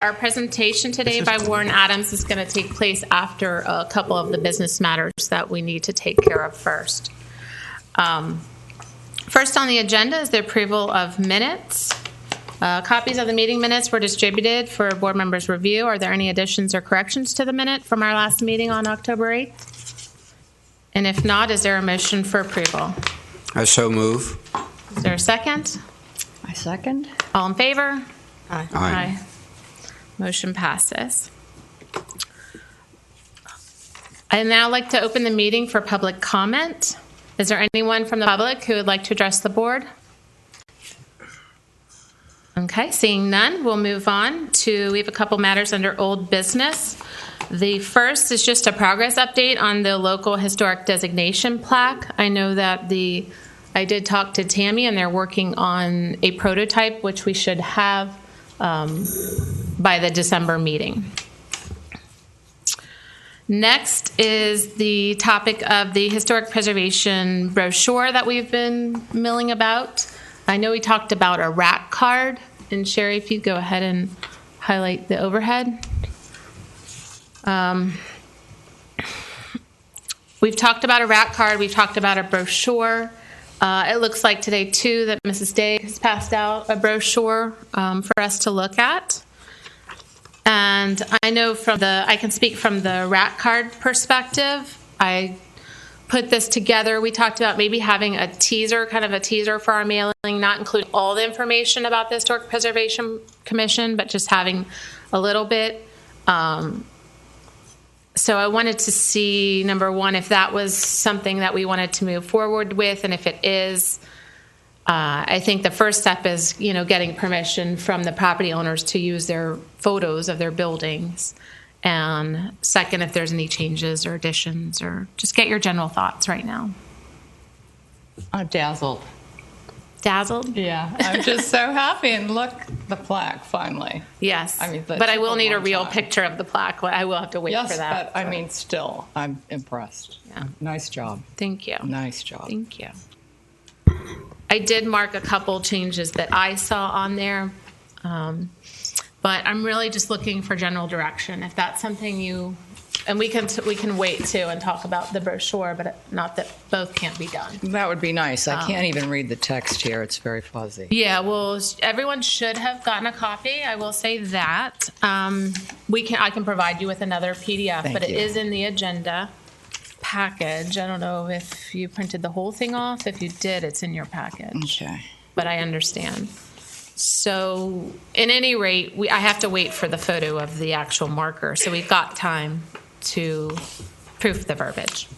Our presentation today by Warren Adams is going to take place after a couple of the business matters that we need to take care of first. First on the agenda is the approval of minutes. Copies of the meeting minutes were distributed for board members' review. Are there any additions or corrections to the minute from our last meeting on October 8th? And if not, is there a motion for approval? I so move. Is there a second? I second. All in favor? Aye. Aye. Motion passes. I'd now like to open the meeting for public comment. Is there anyone from the public who would like to address the board? Okay, seeing none, we'll move on to, we have a couple matters under old business. The first is just a progress update on the local historic designation plaque. I know that I did talk to Tammy and they're working on a prototype, which we should have by the December meeting. Next is the topic of the historic preservation brochure that we've been milling about. I know we talked about a rack card, and Sherry, if you go ahead and highlight the overhead. We've talked about a rack card, we've talked about a brochure. It looks like today, too, that Mrs. Day has passed out a brochure for us to look at. And I know I can speak from the rack card perspective. I put this together. We talked about maybe having a teaser for our mailing, not including all the information about the Historic Preservation Commission, but just having a little bit. So I wanted to see, number one, if that was something that we wanted to move forward with, and if it is, I think the first step is, getting permission from the property owners to use their photos of their buildings. And second, if there's any changes or additions, or just get your general thoughts right now. I'm dazzled. Dazzled? Yeah, I'm just so happy. And look, the plaque, finally. Yes, but I will need a real picture of the plaque. I will have to wait for that. Yes, but still, I'm impressed. Yeah. Nice job. Thank you. Nice job. Thank you. I did mark a couple changes that I saw on there, but I'm really just looking for general direction. If that's something and we can wait too and talk about the brochure, but not that both can't be done. That would be nice. I can't even read the text here. It's very fuzzy. Yeah, well, everyone should have gotten a copy. I will say that. I can provide you with another PDF, Thank but you. it is in the agenda package. I don't know if you printed the whole thing off. If you did, it's in your package. Okay. But I understand. So, at any rate, I have to wait for the photo of the actual marker. So we've got time to proof the verbiage.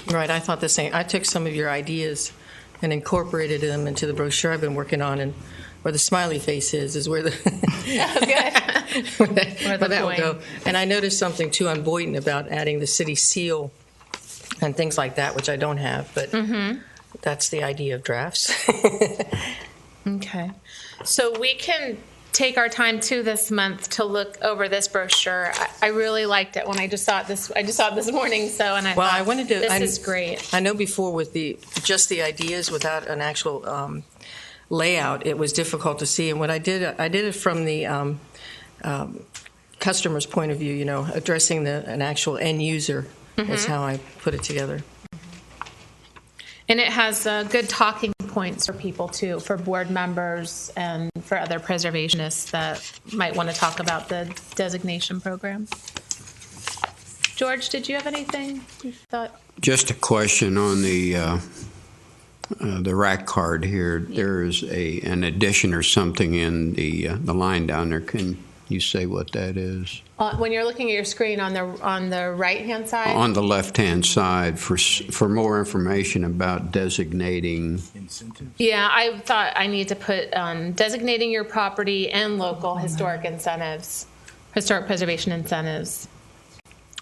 Right, I thought the same. I took some of your ideas and incorporated them into the brochure I've been working on, and where the smiley face is where the where that will go. And I noticed something too on Boynton about adding the city seal and things like that, which I don't have, but that's the idea of drafts. Okay, so we can take our time too this month to look over this brochure. I really liked it when I just saw it this morning. So, and I wanted to. This is great. I know before with just the ideas without an actual layout, it was difficult to see. And what I did it from the customer's point of view. Addressing an actual end user is how I put it together. And it has good talking points for people too, for board members and for other preservationists that might want to talk about the designation program. George, did you have anything you thought? Just a question on the rack card here. There is an addition or something in the line down there. Can you say what that is? When you're looking at your screen on the right-hand side? On the left-hand side, for more information about designating. Incentives? Yeah, I thought I need to put designating your property and local historic incentives, historic preservation incentives.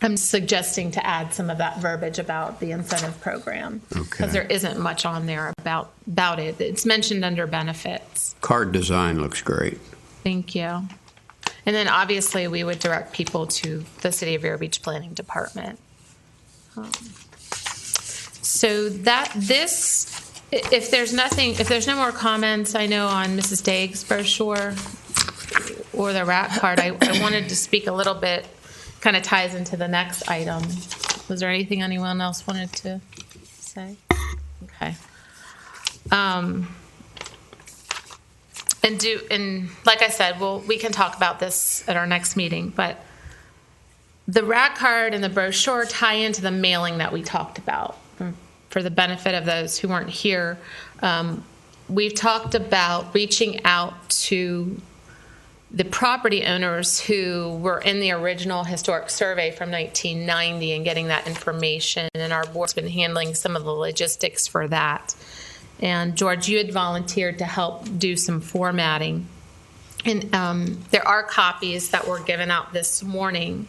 I'm suggesting to add some of that verbiage about the incentive program. Because there isn't much on there about it. It's mentioned under benefits. Card design looks great. Thank you. And then obviously we would direct people to the City of Vero Beach Planning Department. So if there's no more comments, I know on Mrs. Daig's brochure, or the rat card, I wanted to speak a little bit, kind of ties into the next item. Was there anything anyone else wanted to say? Okay. And like I said, we can talk about this at our next meeting, but the rat card and the brochure tie into the mailing that we talked about. For the benefit of those who weren't here, we've talked about reaching out to the property owners who were in the original historic survey from 1990 and getting that information, and our board's been handling some of the logistics for that. And George, you had volunteered to help do some formatting. And there are copies that were given out this morning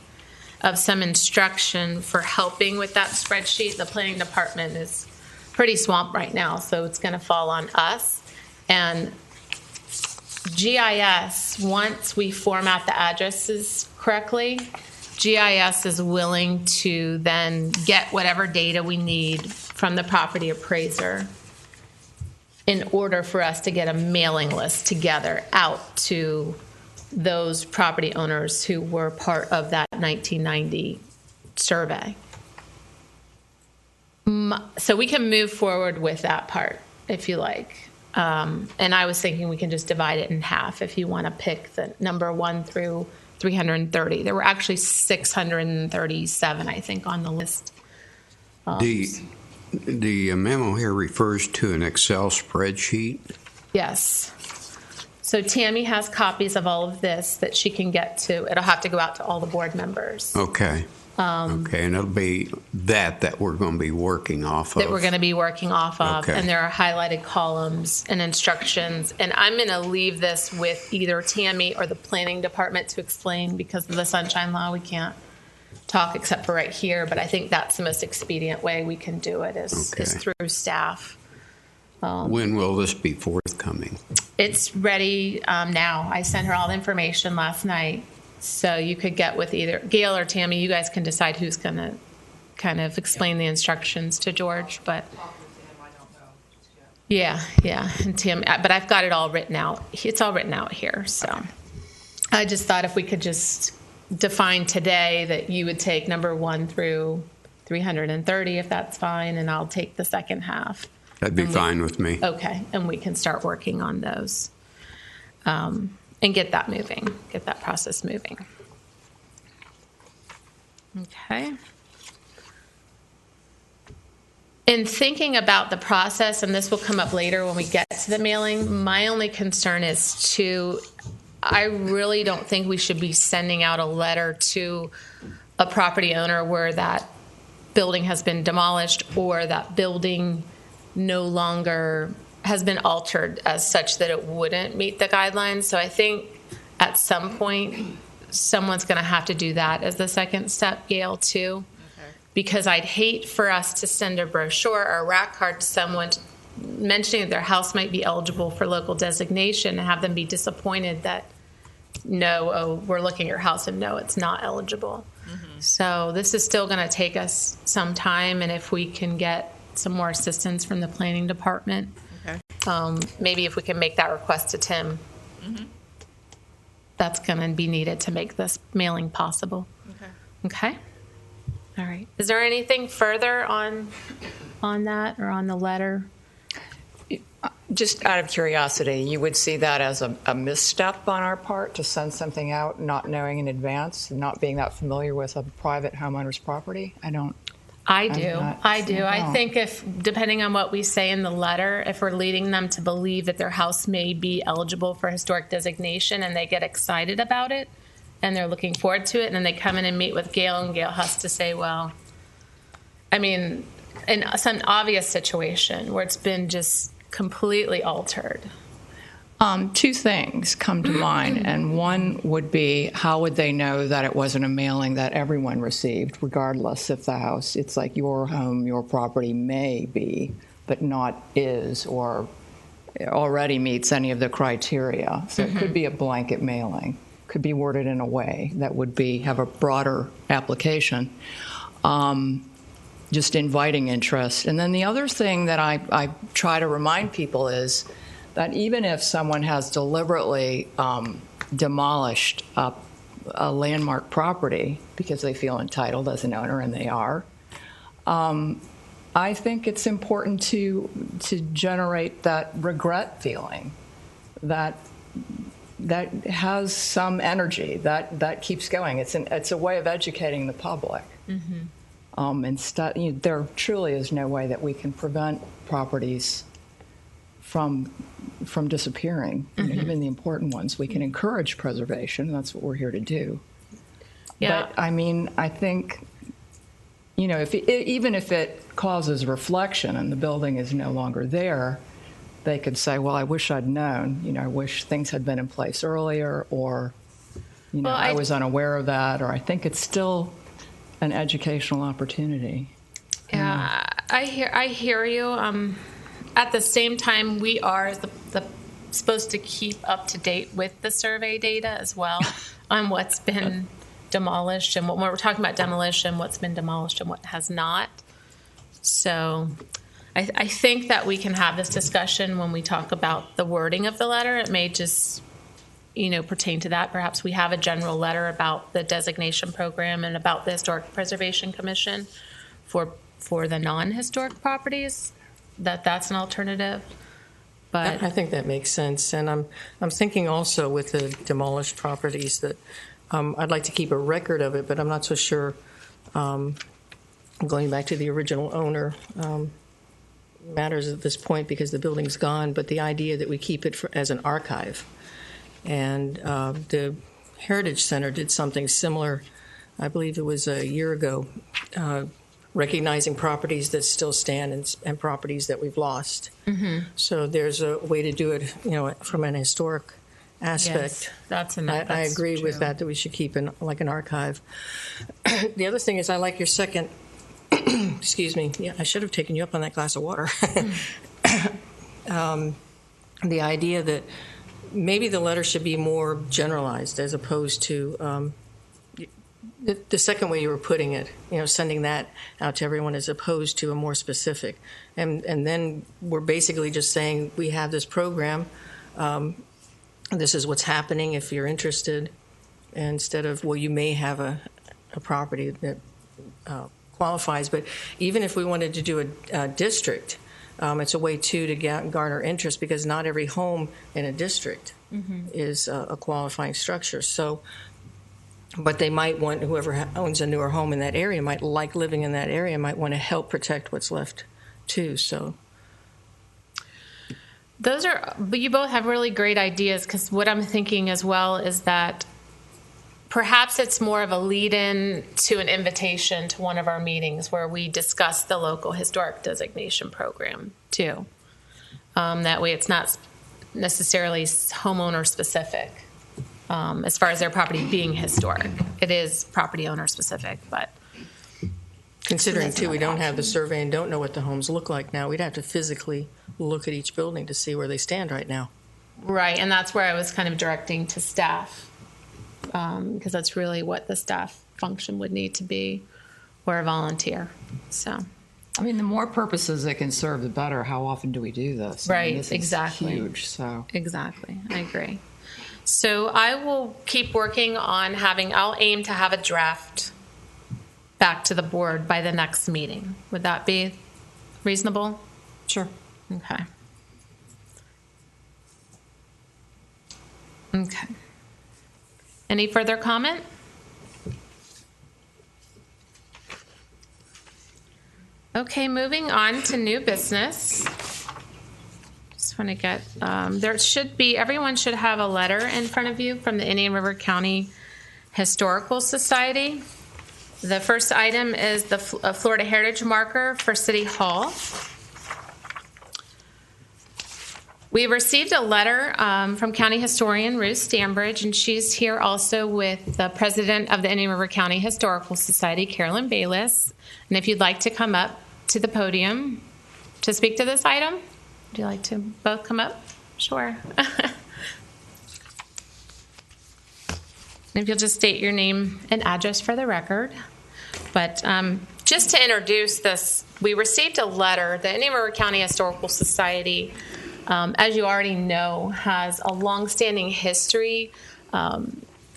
of some instruction for helping with that spreadsheet. The planning department is pretty swamped right now, so it's going to fall on us. And GIS, once we format the addresses correctly, GIS is willing to then get whatever data we need from the property appraiser in order for us to get a mailing list together out to those property owners who were part of that 1990 survey. So we can move forward with that part if you like. And I was thinking we can just divide it in half if you want to pick the number 1 through 330. There were actually 637, I think, on the list. The memo here refers to an Excel spreadsheet. Yes. So Tammy has copies of all of this that she can get to. It'll have to go out to all the board members. Okay. Okay, and it'll be that we're going to be working off of. That we're going to be working off of. Okay. And there are highlighted columns and instructions. And I'm going to leave this with either Tammy or the planning department to explain, because of the sunshine law, we can't talk except for right here. But I think that's the most expedient way we can do it is through staff. When will this be forthcoming? It's ready now. I sent her all the information last night. So you could get with either Gail or Tammy. You guys can decide who's going to kind of explain the instructions to George. But yeah, and Tim. But I've got it all written out. It's all written out here. So I just thought if we could just define today that you would take number 1 through 330, if that's fine, and I'll take the second half. That'd be fine with me. Okay, and we can start working on those. And get that moving, get that process moving. Okay. In thinking about the process, and this will come up later when we get to the mailing, my only concern is I really don't think we should be sending out a letter to a property owner where that building has been demolished or that building no longer has been altered as such that it wouldn't meet the guidelines. So I think at some point, someone's going to have to do that as the second step, Gail, too. Okay. Because I'd hate for us to send a brochure or a rat card to someone mentioning that their house might be eligible for local designation and have them be disappointed that, no, we're looking at your house and no, it's not eligible. Mm-hmm. So this is still going to take us some time, and if we can get some more assistance from the planning department, maybe if we can make that request to Tim, that's going to be needed to make this mailing possible. Okay. All right. Is there anything further on that or on the letter? Just out of curiosity, you would see that as a misstep on our part to send something out not knowing in advance, not being that familiar with a private homeowner's property? I do. I think if, depending on what we say in the letter, if we're leading them to believe that their house may be eligible for historic designation and they get excited about it and they're looking forward to it, and then they come in and meet with Gail, and Gail has to say, well, I mean, in some obvious situation where it's been just completely altered. Two things come to mind, and one would be, how would they know that it wasn't a mailing that everyone received, regardless if the house, it's like your home, your property may be, but not is, or already meets any of the criteria. So it could be a blanket mailing, could be worded in a way that would have a broader application, just inviting interest. And then the other thing that I try to remind people is that even if someone has deliberately demolished a landmark property because they feel entitled as an owner, and they are. I think it's important to generate that regret feeling that has some energy that keeps going. It's a way of educating the public. There truly is no way that we can prevent properties from disappearing. Even the important ones, we can encourage preservation. And that's what we're here to do. Yeah. But I think, even if it causes reflection and the building is no longer there, they could say, well, I wish I'd known, I wish things had been in place earlier, or, I was unaware of that, or I think it's still an educational opportunity. Yeah, I hear you. At the same time, we are supposed to keep up to date with the survey data as well on what's been demolished, and when we're talking about demolition, what's been demolished and what has not. So I think that we can have this discussion when we talk about the wording of the letter. It may just, pertain to that. Perhaps we have a general letter about the designation program and about the Historic Preservation Commission for the non-historic properties, that's an alternative. But I think that makes sense. And I'm thinking also with the demolished properties that I'd like to keep a record of it, but I'm not so sure, going back to the original owner, matters at this point because the building's gone, but the idea that we keep it as an archive. And the Heritage Center did something similar, I believe it was a year ago, recognizing properties that still stand and properties that we've lost. So there's a way to do it, from an historic aspect. Yes, I agree true. with that we should keep an archive. The other thing is I like your second, excuse me, yeah, I should have taken you up on that glass of water. The idea that maybe the letter should be more generalized as opposed to the second way you were putting it, sending that out to everyone as opposed to a more specific. And then we're basically just saying we have this program. This is what's happening if you're interested, instead of, well, you may have a property that qualifies. But even if we wanted to do a district, it's a way, too, to garner interest because not every home in a district is a qualifying structure. So, but they might want, whoever owns a newer home in that area might like living in that area, might want to help protect what's left, too. So. But you both have really great ideas, because what I'm thinking as well is that perhaps it's more of a lead-in to an invitation to one of our meetings where we discuss the local historic designation program too. That way it's not necessarily homeowner specific as far as their property being historic. It is property owner specific, but considering too we don't have the survey and don't know what the homes look like now, we'd have to physically look at each building to see where they stand right now. Right, and that's where I was kind of directing to staff, because that's really what the staff function would need to be, or a volunteer. So, the more purposes it can serve, the better. How often do we do this? Right, This is exactly. huge. So exactly, I agree. So I will keep working on I'll aim to have a draft back to the board by the next meeting. Would that be reasonable? Sure. Okay. Okay. Any further comment? Okay, moving on to new business. Just want to get, everyone should have a letter in front of you from the Indian River County Historical Society. The first item is the Florida Heritage Marker for City Hall. We received a letter from County Historian Ruth Stambridge, and she's here also with the president of the Indian River County Historical Society, Carolyn Bayless. And if you'd like to come up to the podium to speak to this item, would you like to both come up? Sure. And if you'll just state your name and address for the record. But just to introduce this, we received a letter. The Indian River County Historical Society, as you already know, has a longstanding history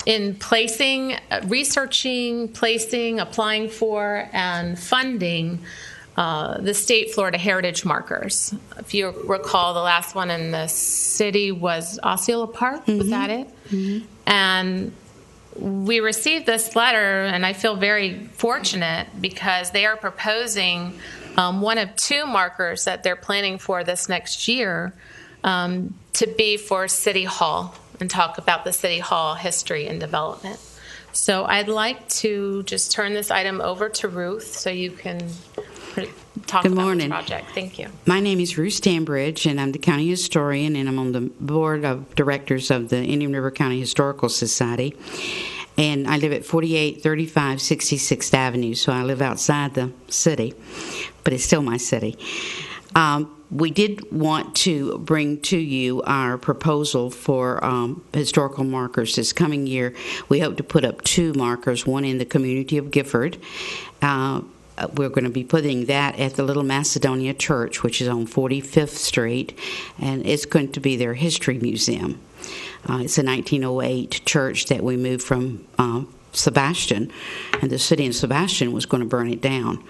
in placing, researching, placing, applying for, and funding the state Florida heritage markers. If you recall, the last one in the city was Osceola Park. Was that it? Mm-hmm. And we received this letter, and I feel very fortunate because they are proposing one of two markers that they're planning for this next year to be for City Hall and talk about the City Hall history and development. So I'd like to just turn this item over to Ruth so you can talk about the project. Thank you. My name is Ruth Stanbridge, and I'm the county historian, and I'm on the board of directors of the Indian River County Historical Society. And I live at 4835 66th Avenue, so I live outside the city, but it's still my city. We did want to bring to you our proposal for historical markers this coming year. We hope to put up two markers, one in the community of Gifford. We're going to be putting that at the Little Macedonia Church, which is on 45th Street, and it's going to be their history museum. It's a 1908 church that we moved from Sebastian, and the city of Sebastian was going to burn it down.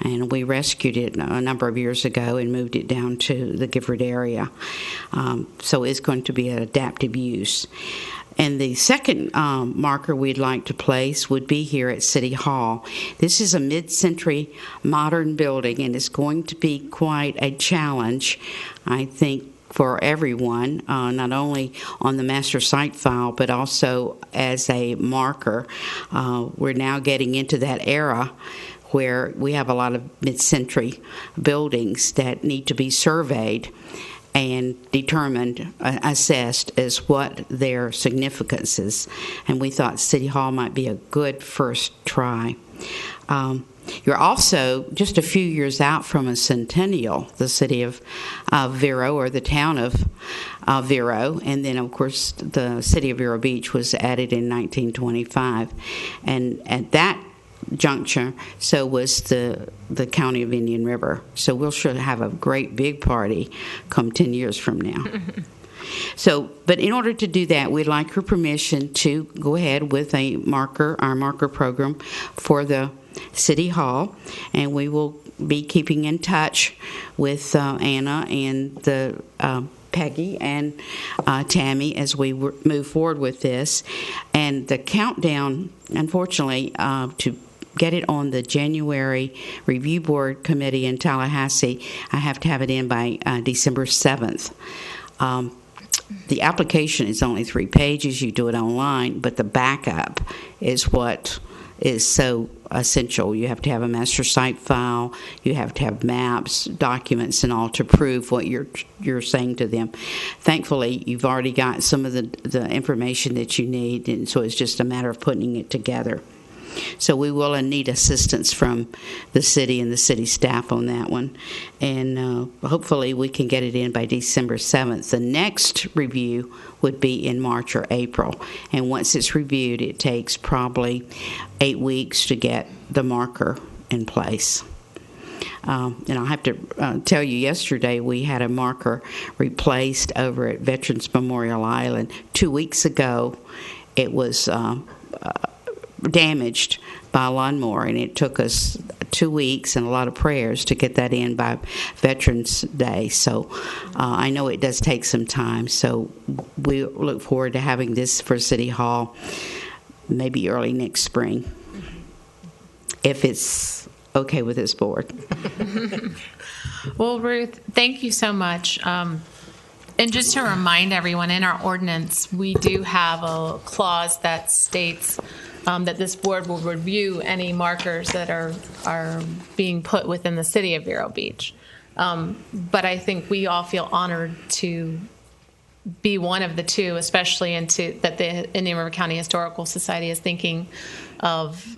And we rescued it a number of years ago and moved it down to the Gifford area. So it's going to be an adaptive use. And the second marker we'd like to place would be here at City Hall. This is a mid-century modern building, and it's going to be quite a challenge, I think, for everyone, not only on the master site file, but also as a marker. We're now getting into that era where we have a lot of mid-century buildings that need to be surveyed and determined, assessed as what their significance is. And we thought City Hall might be a good first try. You're also just a few years out from a centennial, the city of Vero, or the town of Vero, and then, of course, the city of Vero Beach was added in 1925. And at that juncture, so was the county of Indian River. So we'll sure have a great big party come 10 years from now. So, but in order to do that, we'd like your permission to go ahead with a marker, our marker program for the City Hall, and we will be keeping in touch with Anna and the Peggy and Tammy as we move forward with this. And the countdown, unfortunately, to get it on the January Review Board Committee in Tallahassee, I have to have it in by December 7th. The application is only 3 pages. You do it online, but the backup is what is so essential. You have to have a master site file. You have to have maps, documents, and all to prove what you're saying to them. Thankfully, you've already got some of the information that you need, and so it's just a matter of putting it together. So we will need assistance from the city and the city staff on that one. And hopefully we can get it in by December 7th. The next review would be in March or April. And once it's reviewed, it takes probably 8 weeks to get the marker in place. And I'll have to tell you, yesterday we had a marker replaced over at Veterans Memorial Island. 2 weeks ago, it was damaged by a lawnmower, and it took us 2 weeks and a lot of prayers to get that in by Veterans Day. So I know it does take some time. So we look forward to having this for City Hall maybe early next spring, if it's okay with this board. Well, Ruth, thank you so much. And just to remind everyone, in our ordinance, we do have a clause that states that this board will review any markers that are being put within the city of Vero Beach. But I think we all feel honored to be one of the two, especially that the Indian River County Historical Society is thinking of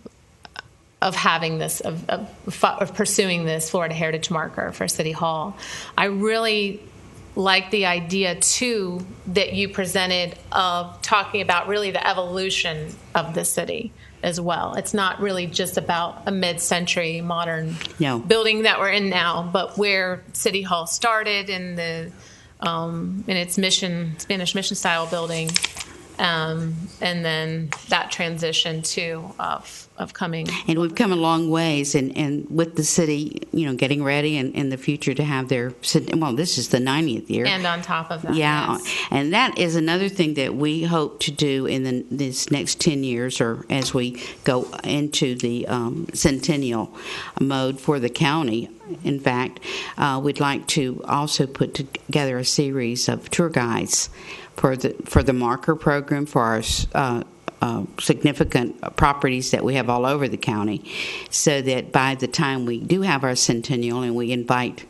having this, of pursuing this Florida Heritage Marker for City Hall. I really like the idea, too, that you presented of talking about really the evolution of the city as well. It's not really just about a mid-century modern building that we're in now, but where City Hall started in its Spanish mission-style building, and then that transition too of coming. And we've come a long ways, and with the city, getting ready in the future to have their, well, this is the 90th year. And on top of that, Yeah, yes. and that is another thing that we hope to do in this next 10 years, or as we go into the centennial mode for the county. In fact, we'd like to also put together a series of tour guides for the marker program for our significant properties that we have all over the county, so that by the time we do have our centennial and we invite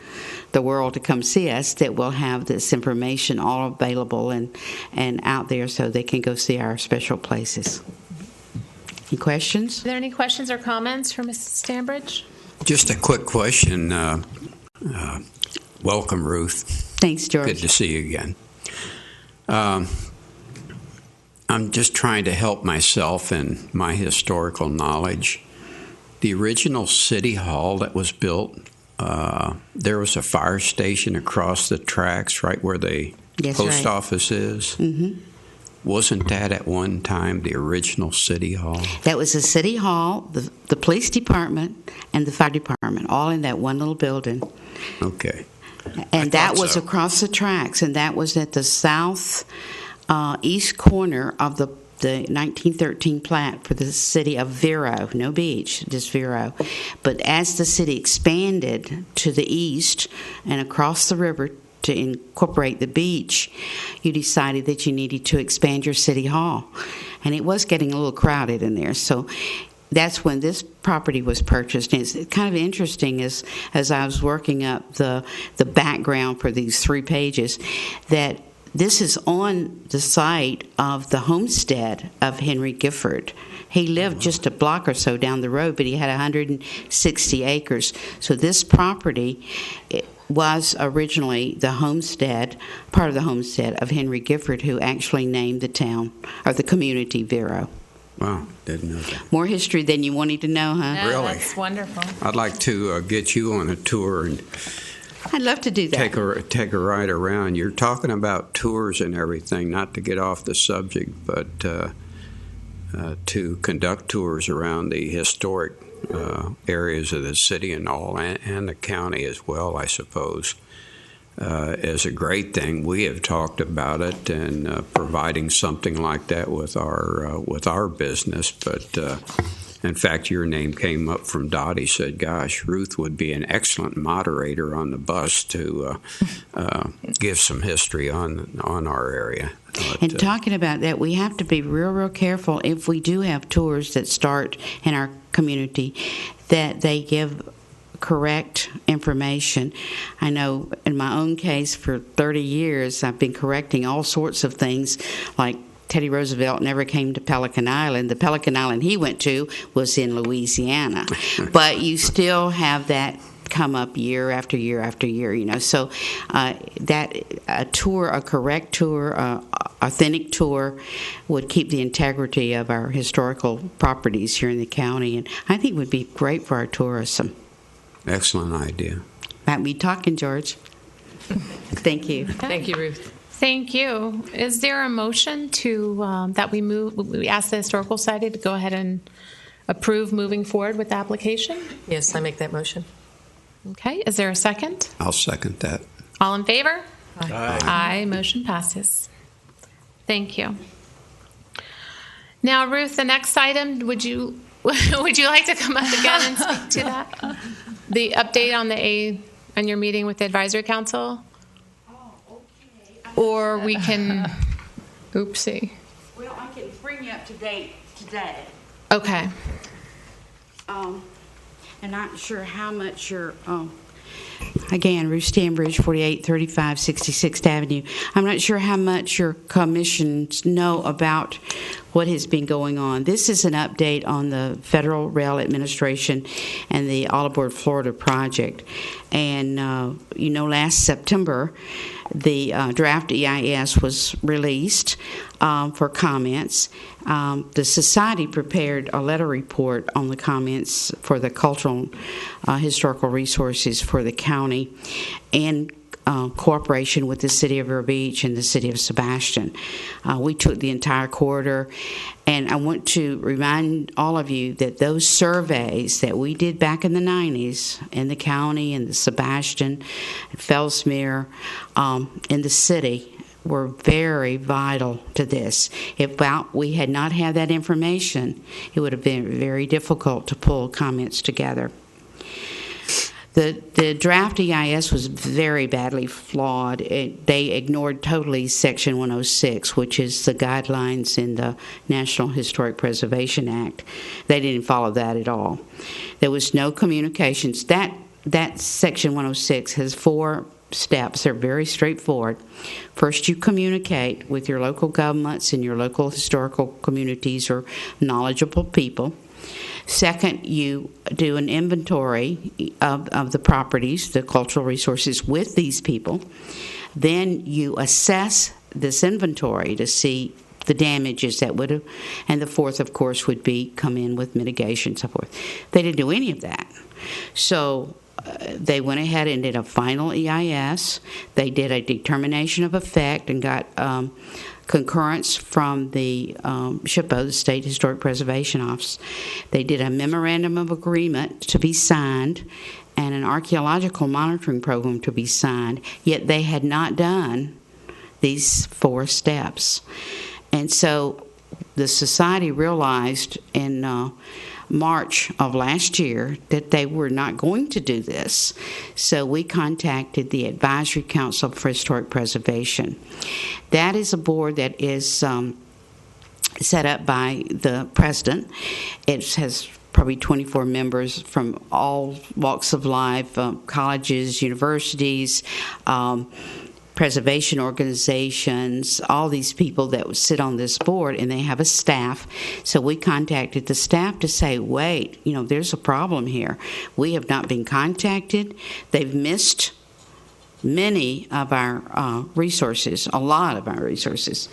the world to come see us, that we'll have this information all available and out there so they can go see our special places. Any questions? Are there any questions or comments for Mrs. Stambridge? Just a quick question. Welcome, Ruth. Thanks, George. Good to see you again. I'm just trying to help myself in my historical knowledge. The original city hall that was built, there was a fire station across the tracks right where the post office is. Mm-hmm. Wasn't that at one time the original city hall? That was the city hall, the police department, and the fire department, all in that one little building. Okay. And that was across the tracks, and that was at the south east corner of the 1913 plat for the city of Vero. No beach, just Vero. But as the city expanded to the east and across the river to incorporate the beach, you decided that you needed to expand your city hall. And it was getting a little crowded in there. So that's when this property was purchased. And it's kind of interesting as I was working up the background for these 3 pages, that this is on the site of the homestead of Henry Gifford. He lived just a block or so down the road, but he had 160 acres. So this property was originally the homestead, part of the homestead of Henry Gifford, who actually named the town, or the community, Vero. Wow, didn't know that. More history than you wanted to know, huh? No, Really? That's wonderful. I'd like to get you on a tour and I'd love to do that. take a ride around. You're talking about tours and everything, not to get off the subject, but to conduct tours around the historic areas of the city and all, and the county as well, I suppose, is a great thing. We have talked about it and providing something like that with our business, but in fact, your name came up from Dottie. Said, "Gosh, Ruth would be an excellent moderator on the bus to give some history on our area." But, And talking about that, we have to be real careful if we do have tours that start in our community, that they give correct information. I know in my own case for 30 years, I've been correcting all sorts of things, like Teddy Roosevelt never came to Pelican Island. The Pelican Island he went to was in Louisiana. But you still have that come up year after year after year, So that a tour, a correct tour, authentic tour would keep the integrity of our historical properties here in the county, and I think would be great for our tourism. excellent idea. Might be talking, George. Thank you. Thank you, Ruth. Thank you. Is there a motion to that we ask the Historical Society to go ahead and approve moving forward with the application? Yes, I make that motion. Okay. Is there a second? I'll second that. All in favor? Aye. Motion passes. Thank you. Now, Ruth, the next item, would you like to come up again and speak to that? The update on your meeting with the advisory council? Or we can, oopsie. Well, I can bring you up to date today. Okay. And I'm not sure how much you're, again, Ruth Stambridge, 4835 66th Avenue. I'm not sure how much your commissions know about what has been going on. This is an update on the Federal Rail Administration and the All Aboard Florida project. And, last September, the draft EIS was released for comments. The Society prepared a letter report on the comments for the cultural historical resources for the county, and cooperation with the City of Vero Beach and the City of Sebastian. We took the entire corridor, and I want to remind all of you that those surveys that we did back in the 90s in the county and the Sebastian, Fellsmere, in the city were very vital to this. If we had not had that information, it would have been very difficult to pull comments together. The draft EIS was very badly flawed. They ignored totally Section 106, which is the guidelines in the National Historic Preservation Act. They didn't follow that at all. There was no communications. That Section 106 has 4 steps. They're very straightforward. First, you communicate with your local governments and your local historical communities or knowledgeable people. Second, you do an inventory of the properties, the cultural resources with these people. Then you assess this inventory to see the damages that would have, and the fourth, of course, would be come in with mitigation and so forth. They didn't do any of that. So they went ahead and did a final EIS. They did a determination of effect and got concurrence from the SHPO, the State Historic Preservation Office. They did a memorandum of agreement to be signed and an archaeological monitoring program to be signed, yet they had not done these 4 steps. And so the Society realized in March of last year that they were not going to do this. So we contacted the Advisory Council for Historic Preservation. That is a board that is set up by the president. It has probably 24 members from all walks of life, colleges, universities, preservation organizations, all these people that sit on this board, and they have a staff. So we contacted the staff to say, wait, there's a problem here. We have not been contacted. They've missed many of our resources, a lot of our resources,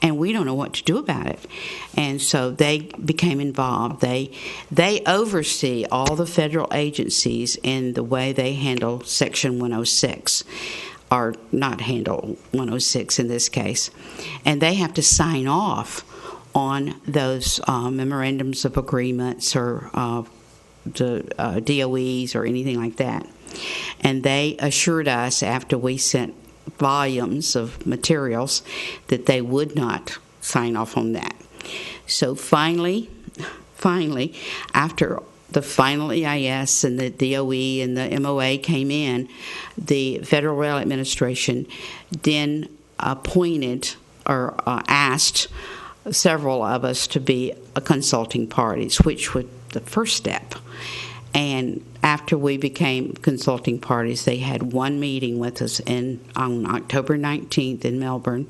and we don't know what to do about it. And so they became involved. They oversee all the federal agencies in the way they handle Section 106. Or not handle 106 in this case. And they have to sign off on those memorandums of agreements or the DOEs or anything like that. And they assured us after we sent volumes of materials that they would not sign off on that. So finally, after the final EIS and the DOE and the MOA came in, the Federal Rail Administration then appointed or asked several of us to be consulting parties, which was the first step. And after we became consulting parties, they had one meeting with us on October 19th in Melbourne.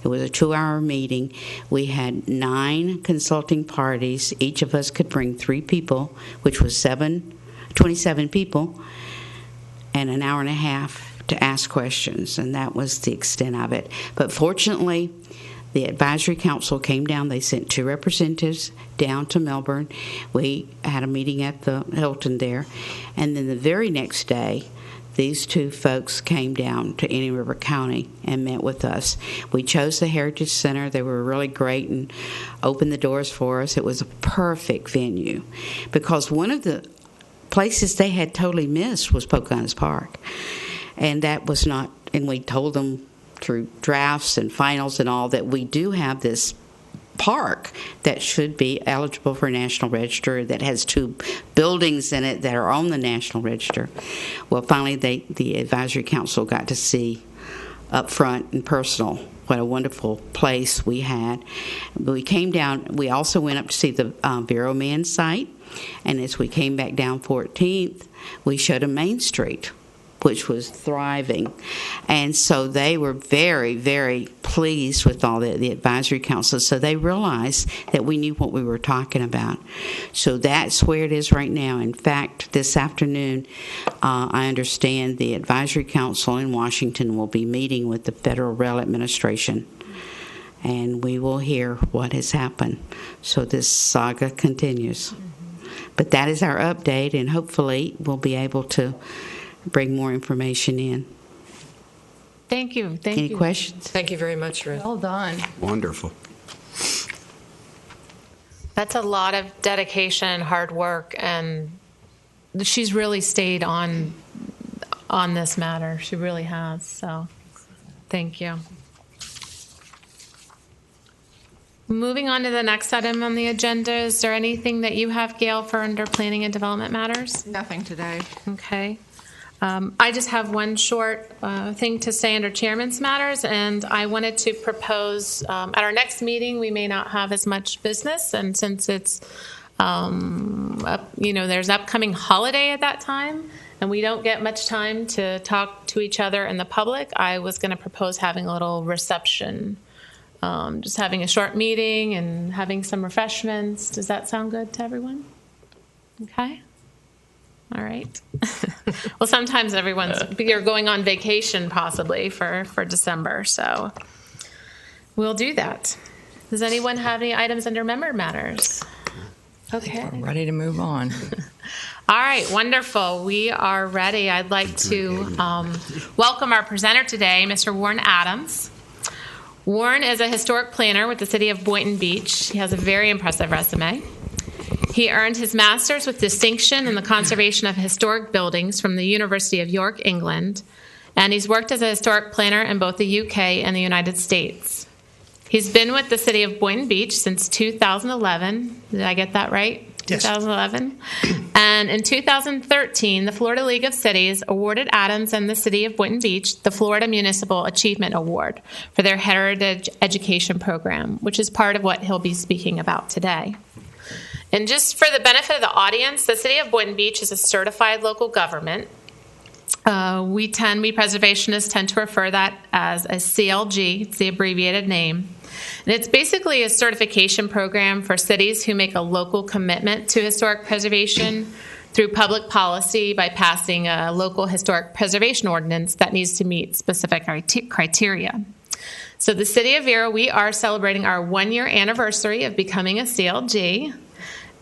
It was a 2-hour meeting. We had 9 consulting parties. Each of us could bring 3 people, which was 27 people, and an hour and a half to ask questions, and that was the extent of it. But fortunately, the Advisory Council came down. They sent 2 representatives down to Melbourne. We had a meeting at the Hilton there, and then the very next day, these 2 folks came down to Indian River County and met with us. We chose the Heritage Center. They were really great and opened the doors for us. It was a perfect venue because one of the places they had totally missed was Pocahontas Park. And that was not, and we told them through drafts and finals and all that we do have this park that should be eligible for National Register, that has 2 buildings in it that are on the National Register. Well, finally, the Advisory Council got to see up front and personal what a wonderful place we had. We came down, we also went up to see the Vero Man site, and as we came back down 14th, we showed them Main Street, which was thriving. And so they were very, very pleased with all the Advisory Council. So they realized that we knew what we were talking about. So that's where it is right now. In fact, this afternoon, I understand the Advisory Council in Washington will be meeting with the Federal Rail Administration. And we will hear what has happened. So this saga continues. But that is our update, and hopefully we'll be able to bring more information in. Thank you. Thank Any you. questions? Thank you very much, Ruth. Well done. Wonderful. That's a lot of dedication, hard work, and she's really stayed on this matter. She really has. So, thank you. Moving on to the next item on the agenda, is there anything that you have, Gail, for under planning and development matters? Nothing today. Okay. I just have one short thing to say under chairman's matters, and I wanted to propose at our next meeting, we may not have as much business, and since it's, there's upcoming holiday at that time, and we don't get much time to talk to each other in the public, I was going to propose having a little reception, just having a short meeting and having some refreshments. Does that sound good to everyone? Okay. All right. Well, sometimes you're going on vacation possibly for December, so we'll do that. Does anyone have any items under member matters? Okay. We're ready to move on. All right, wonderful. We are ready. I'd like to welcome our presenter today, Mr. Warren Adams. Warren is a historic planner with the city of Boynton Beach. He has a very impressive resume. He earned his master's with distinction in the conservation of historic buildings from the University of York, England, and he's worked as a historic planner in both the UK and the United States. He's been with the city of Boynton Beach since 2011. Did I get that right? Yes. 2011. And in 2013, the Florida League of Cities awarded Adams and the city of Boynton Beach the Florida Municipal Achievement Award for their Heritage Education Program, which is part of what he'll be speaking about today. And just for the benefit of the audience, the city of Boynton Beach is a certified local government. We preservationists tend to refer that as a CLG. It's the abbreviated name. And it's basically a certification program for cities who make a local commitment to historic preservation through public policy by passing a local historic preservation ordinance that needs to meet specific criteria. So the city of Vero, we are celebrating our 1-year anniversary of becoming a CLG.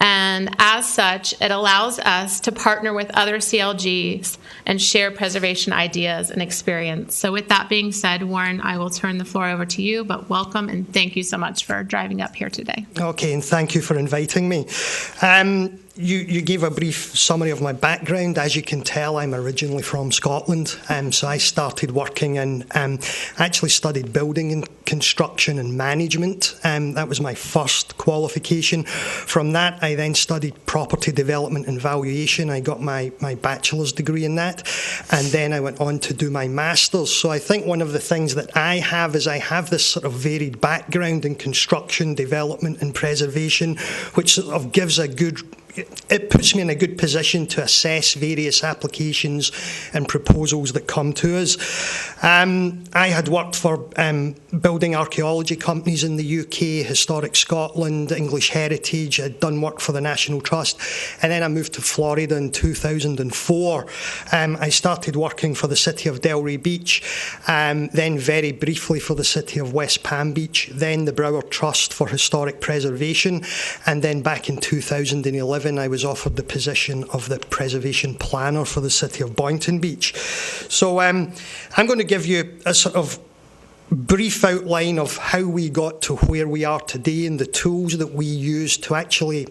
And as such, it allows us to partner with other CLGs and share preservation ideas and experience. So with that being said, Warren, I will turn the floor over to you, but welcome and thank you so much for driving up here today. Okay, and thank you for inviting me. You gave a brief summary of my background. As you can tell, I'm originally from Scotland, so I started working in, actually studied building and construction and management. That was my first qualification. From that, I then studied property development and valuation. I got my bachelor's degree in that, and then I went on to do my master's. So I think one of the things that I have is I have this sort of varied background in construction, development and preservation, which sort of gives it puts me in a good position to assess various applications and proposals that come to us. I had worked for building archaeology companies in the UK, Historic Scotland, English Heritage. I'd done work for the National Trust, and then I moved to Florida in 2004. I started working for the city of Delray Beach, then very briefly for the city of West Palm Beach, then the Broward Trust for Historic Preservation, and then back in 2011 I was offered the position of the preservation planner for the city of Boynton Beach. So I'm going to give you a sort of brief outline of how we got to where we are today and the tools that we use to actually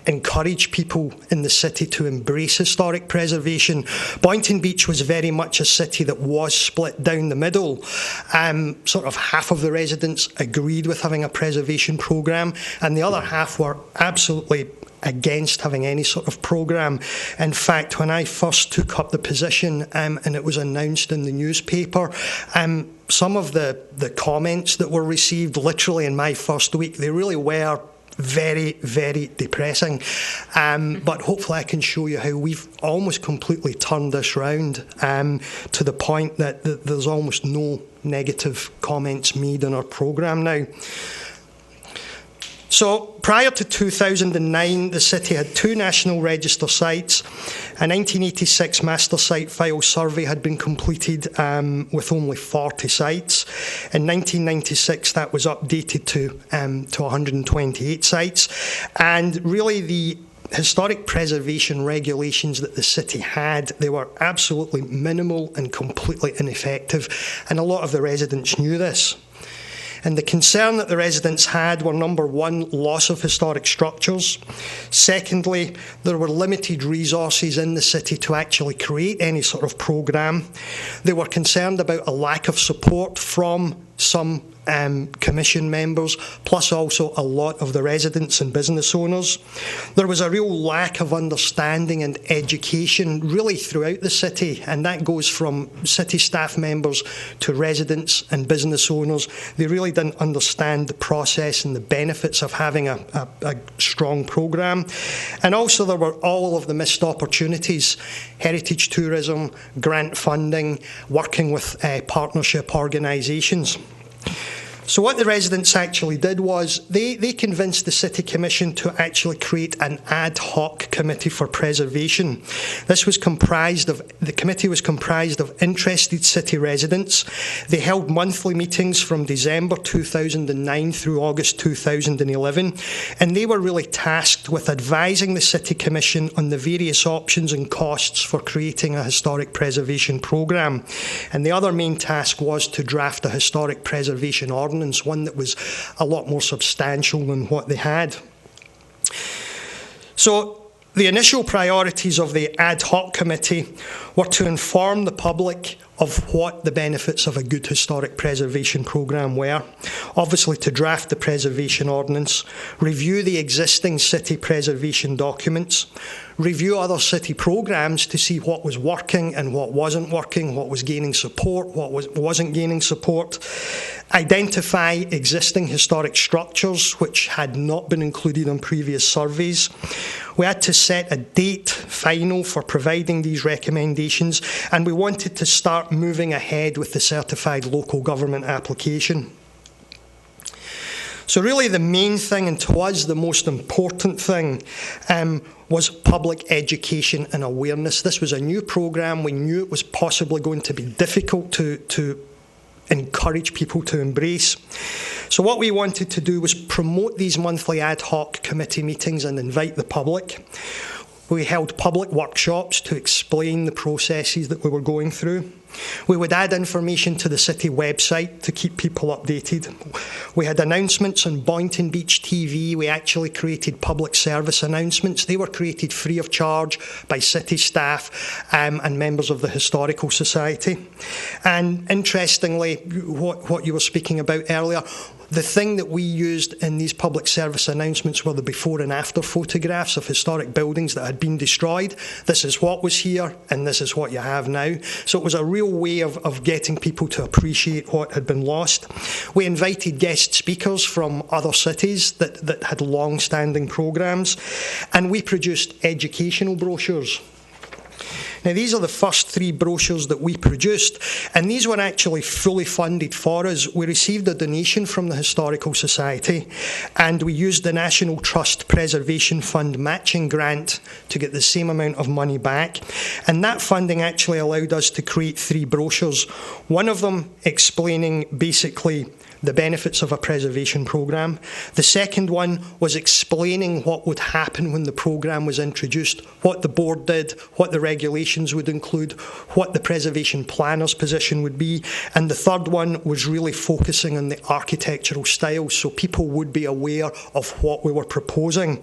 encourage people in the city to embrace historic preservation. Boynton Beach was very much a city that was split down the middle. Sort of half of the residents agreed with having a preservation programme, and the other half were absolutely against having any sort of programme. In fact, when I first took up the position and it was announced in the newspaper, some of the comments that were received literally in my first week, they really were very, very depressing. But hopefully I can show you how we've almost completely turned this round to the point that there's almost no negative comments made on our programme now. So prior to 2009, the city had 2 National Register sites. A 1986 Master Site File survey had been completed with only 40 sites. In 1996, that was updated to 128 sites. And really historic preservation regulations that the city had, they were absolutely minimal and completely ineffective, and a lot of the residents knew this. And the concern that the residents had were, number one, loss of historic structures. Secondly, there were limited resources in the city to actually create any sort of programme. They were concerned about a lack of support from some commission members, plus also a lot of the residents and business owners. There was a real lack of understanding and education really throughout the city, and that goes from city staff members to residents and business owners. They really didn't understand the process and the benefits of having a strong programme. And also there were all of the missed opportunities: heritage tourism, grant funding, working with partnership organisations. So what the residents actually did was they convinced the City Commission to actually create an ad hoc committee for preservation. The committee was comprised of interested city residents. They held monthly meetings from December 2009 through August 2011, and they were really tasked with advising the City Commission on the various options and costs for creating a historic preservation programme. And the other main task was to draft a historic preservation ordinance, one that was a lot more substantial than what they had. So the initial priorities of the ad hoc committee were to inform the public of what the benefits of a good historic preservation programme were, obviously to draft the preservation ordinance, review the existing city preservation documents, review other city programmes to see what was working and what wasn't working, what was gaining support, what wasn't gaining support, identify existing historic structures which had not been included on previous surveys. We had to set a date final for providing these recommendations, and we wanted to start moving ahead with the certified local government application. So really the main thing, and to us the most important thing, was public education and awareness. This was a new programme. We knew it was possibly going to be difficult to encourage people to embrace. So what we wanted to do was promote these monthly ad hoc committee meetings and invite the public. We held public workshops to explain the processes that we were going through. We would add information to the city website to keep people updated. We had announcements on Boynton Beach TV. We actually created public service announcements. They were created free of charge by city staff and members of the Historical Society. And interestingly, what you were speaking about earlier, the thing that we used in these public service announcements were the before and after photographs of historic buildings that had been destroyed. This is what was here, and this is what you have now. So it was a real way of getting people to appreciate what had been lost. We invited guest speakers from other cities that had long-standing programmes, and we produced educational brochures. Now, these are the first 3 brochures that we produced, and these were actually fully funded for us. We received a donation from the Historical Society, and we used the National Trust Preservation Fund matching grant to get the same amount of money back. And that funding actually allowed us to create 3 brochures, one of them explaining basically the benefits of a preservation programme. The second one was explaining what would happen when the programme was introduced, what the board did, what the regulations would include, what the preservation planner's position would be. And the third one was really focusing on the architectural style, so people would be aware of what we were proposing.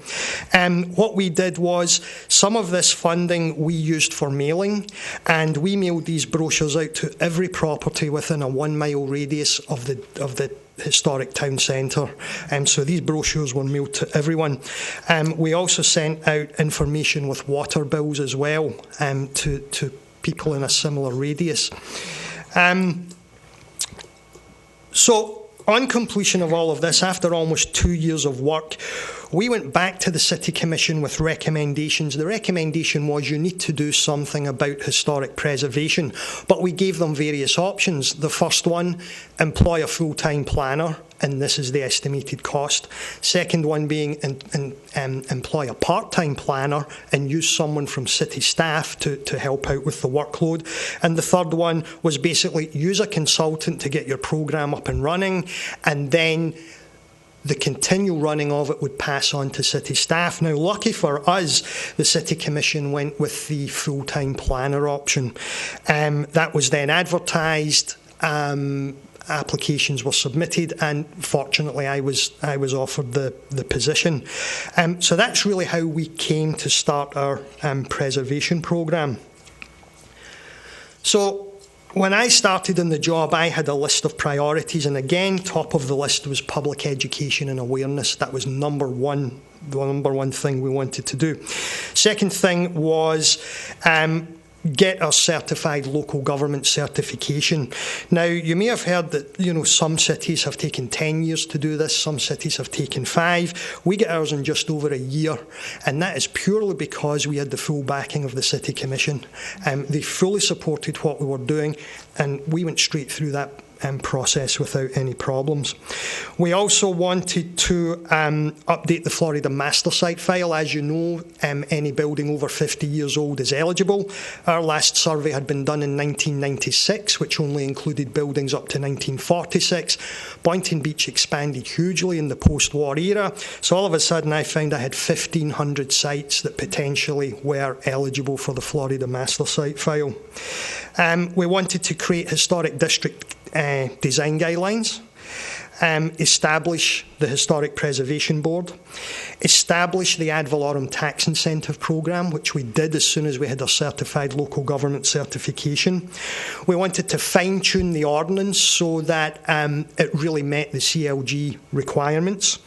What we did was, some of this funding we used for mailing, and we mailed these brochures out to every property within a 1 mile radius of the historic town centre. So these brochures were mailed to everyone. We also sent out information with water bills as well to people in a similar radius. So on completion of all of this, after almost 2 years of work, we went back to the City Commission with recommendations. The recommendation was you need to do something about historic preservation, but we gave them various options. The first one, employ a full-time planner, and this is the estimated cost. Second one being employ a part-time planner and use someone from city staff to help out with the workload. And the third one was basically use a consultant to get your programme up and running, and then the continual running of it would pass on to city staff. Now, lucky for us, the City Commission went with the full-time planner option. That was then advertised. Applications were submitted, and fortunately I was offered the position. So that's really how we came to start our preservation programme. So when I started in the job, I had a list of priorities, and again, top of the list was public education and awareness. That was the number one thing we wanted to do. Second thing was get our certified local government certification. Now, you may have heard that, some cities have taken 10 years to do this, some cities have taken 5. We get ours in just over a year, and that is purely because we had the full backing of the City Commission. They fully supported what we were doing, and we went straight through that process without any problems. We also wanted to update the Florida Master Site file. As you know, any building over 50 years old is eligible. Our last survey had been done in 1996, which only included buildings up to 1946. Boynton Beach expanded hugely in the post-war era, so all of a sudden I found I had 1,500 sites that potentially were eligible for the Florida Master Site file. We wanted to create historic district design guidelines, establish the Historic Preservation Board, establish the ad valorem tax incentive programme, which we did as soon as we had our certified local government certification. We wanted to fine-tune the ordinance so that it really met the CLG requirements.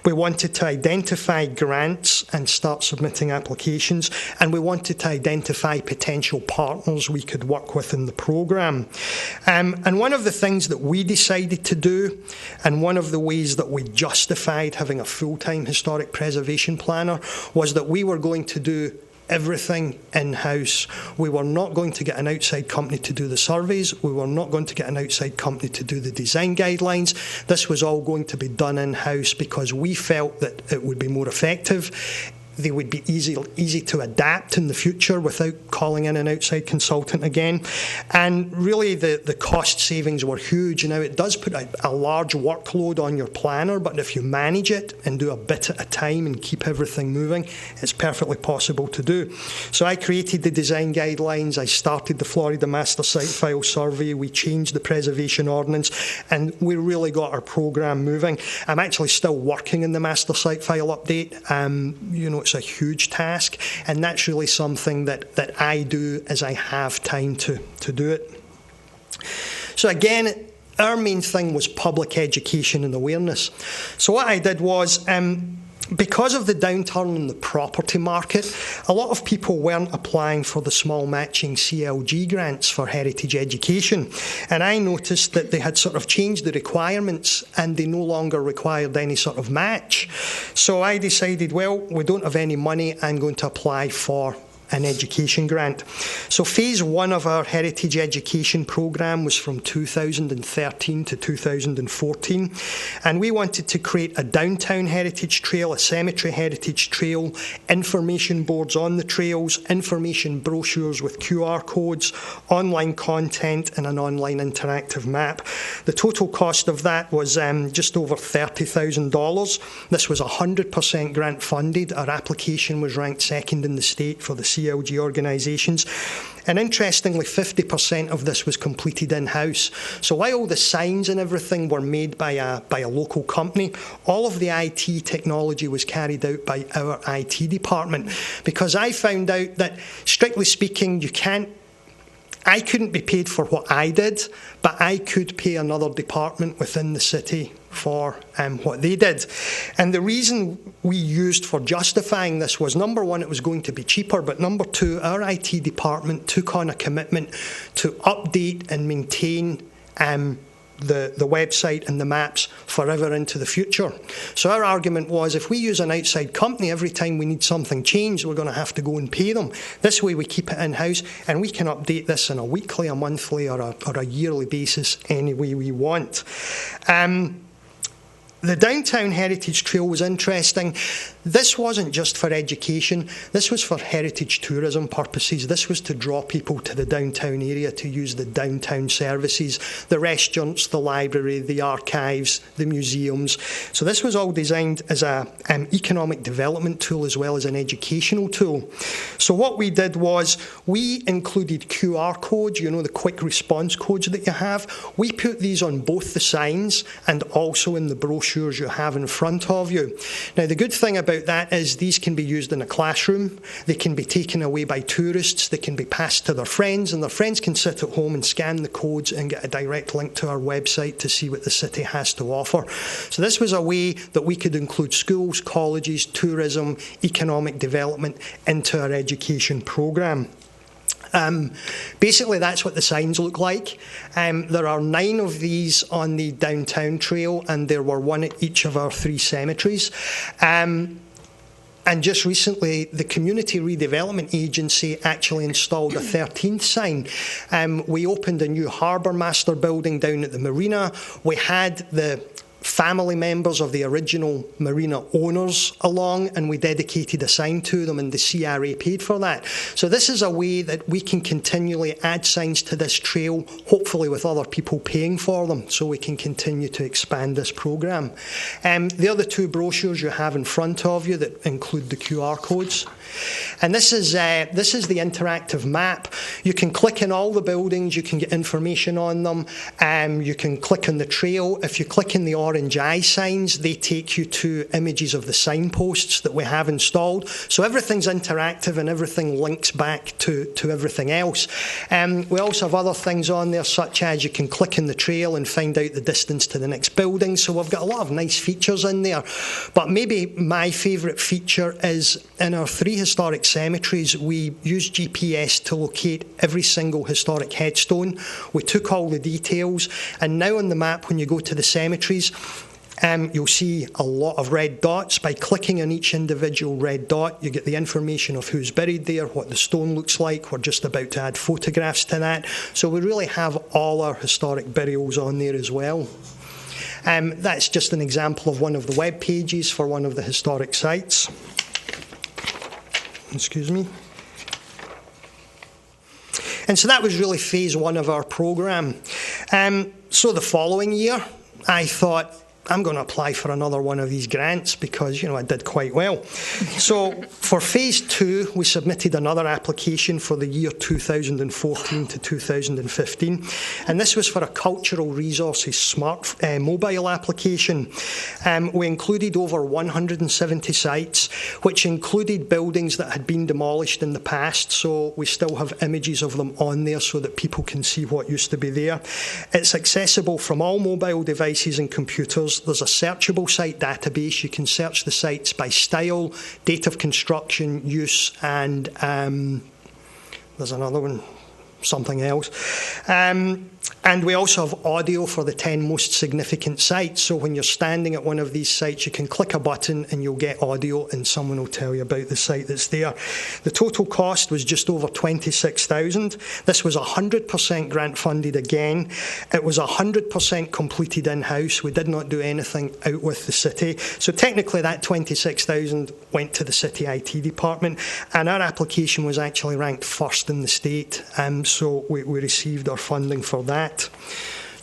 We wanted to identify grants and start submitting applications, and we wanted to identify potential partners we could work with in the programme. And one of the things that we decided to do, and one of the ways that we justified having a full-time historic preservation planner, was that we were going to do everything in-house. We were not going to get an outside company to do the surveys. We were not going to get an outside company to do the design guidelines. This was all going to be done in-house because we felt that it would be more effective. They would be easy to adapt in the future without calling in an outside consultant again. And really the cost savings were huge. Now, it does put a large workload on your planner, but if you manage it and do a bit at a time and keep everything moving, it's perfectly possible to do. So I created the design guidelines, I started the Florida Master Site File Survey, we changed the preservation ordinance, and we really got our programme moving. I'm actually still working in the Master Site File update. It's a huge task, and that's really something that I do as I have time to do it. So again, our main thing was public education and awareness. So what I did was, because of the downturn in the property market, a lot of people weren't applying for the small matching CLG grants for heritage education. And I noticed that they had sort of changed the requirements and they no longer required any sort of match. So I decided, well, we don't have any money, I'm going to apply for an education grant. So phase 1 of our heritage education programme was from 2013 to 2014, and we wanted to create a downtown heritage trail, a cemetery heritage trail, information boards on the trails, information brochures with QR codes, online content, and an online interactive map. The total cost of that was just over $30,000. This was 100% grant funded. Our application was ranked second in the state for the CLG organisations. And interestingly, 50% of this was completed in-house. So while the signs and everything were made by a local company, all of the IT technology was carried out by our IT department. Because I found out that, strictly speaking, I couldn't be paid for what I did, but I could pay another department within the city for what they did. And the reason we used for justifying this was, number one, it was going to be cheaper, but number two, our IT department took on a commitment to update and maintain the website and the maps forever into the future. So our argument was, if we use an outside company, every time we need something changed, we're going to have to go and pay them. This way we keep it in-house, and we can update this on a weekly, a monthly, or a yearly basis any way we want. The Downtown Heritage Trail was interesting. This wasn't just for education. This was for heritage tourism purposes. This was to draw people to the downtown area to use the downtown services, the restaurants, the library, the archives, the museums. So this was all designed as an economic development tool as well as an educational tool. So what we did was we included QR codes, you know, the quick response codes that you have. We put these on both the signs and also in the brochures you have in front of you. Now, the good thing about that is these can be used in a classroom, they can be taken away by tourists, they can be passed to their friends, and their friends can sit at home and scan the codes and get a direct link to our website to see what the city has to offer. So this was a way that we could include schools, colleges, tourism, economic development into our education programme. Basically, that's what the signs look like. There are 9 of these on the downtown trail, and there were 1 at each of our 3 cemeteries. And just recently, the Community Redevelopment Agency actually installed a 13th sign. We opened a new harbour master building down at the marina. We had the family members of the original marina owners along, and we dedicated a sign to them, and the CRA paid for that. So this is a way that we can continually add signs to this trail, hopefully with other people paying for them, so we can continue to expand this programme. The other 2 brochures you have in front of you that include the QR codes. And this is the interactive map. You can click in all the buildings, you can get information on them, you can click on the trail. If you click in the orange eye signs, they take you to images of the signposts that we have installed. So everything's interactive and everything links back to everything else. We also have other things on there, such as you can click in the trail and find out the distance to the next building. So we've got a lot of nice features in there. But maybe my favourite feature is in our 3 historic cemeteries, we use GPS to locate every single historic headstone. We took all the details, and now on the map, when you go to the cemeteries, you'll see a lot of red dots. By clicking on each individual red dot, you get the information of who's buried there, what the stone looks like. We're just about to add photographs to that. So we really have all our historic burials on there as well. That's just an example of one of the web pages for one of the historic sites. Excuse me. And so that was really phase 1 of our programme. So the following year, I thought, I'm going to apply for another one of these grants because, I did quite well. So for phase 2, we submitted another application for the year 2014 to 2015. And this was for a cultural resources smart mobile application. We included over 170 sites, which included buildings that had been demolished in the past. So we still have images of them on there so that people can see what used to be there. It's accessible from all mobile devices and computers. There's a searchable site database. You can search the sites by style, date of construction, use, and there's another one, something else. And we also have audio for the 10 most significant sites. So when you're standing at one of these sites, you can click a button and you'll get audio and someone will tell you about the site that's there. The total cost was just over $26,000. This was 100% grant funded again. It was 100% completed in-house. We did not do anything out with the city. So technically that $26,000 went to the city IT department, and our application was actually ranked first in the state. So we received our funding for that.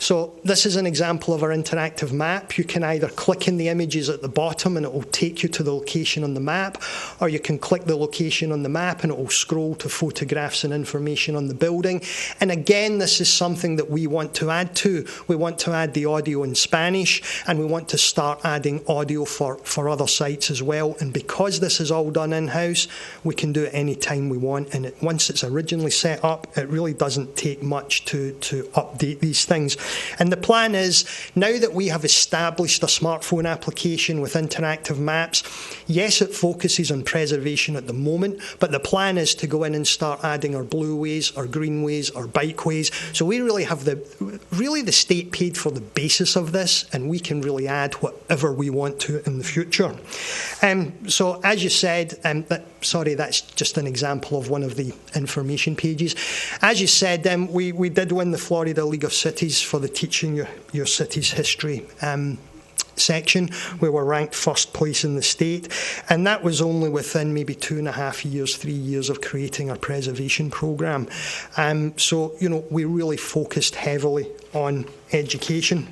So this is an example of our interactive map. You can either click in the images at the bottom and it will take you to the location on the map, or you can click the location on the map and it will scroll to photographs and information on the building. And again, this is something that we want to add to. We want to add the audio in Spanish, and we want to start adding audio for other sites as well. And because this is all done in-house, we can do it any time we want. And once it's originally set up, it really doesn't take much to update these things. And the plan is, now that we have established a smartphone application with interactive maps, yes, it focuses on preservation at the moment, but the plan is to go in and start adding our blueways, our greenways, our bikeways. So we really have the state paid for the basis of this, and we can really add whatever we want to in the future. So as you said, that's just an example of one of the information pages. As you said, we did win the Florida League of Cities for the Teaching Your City's History section. We were ranked first place in the state, and that was only within maybe 2.5 years, 3 years of creating our preservation programme. So, we really focused heavily on education.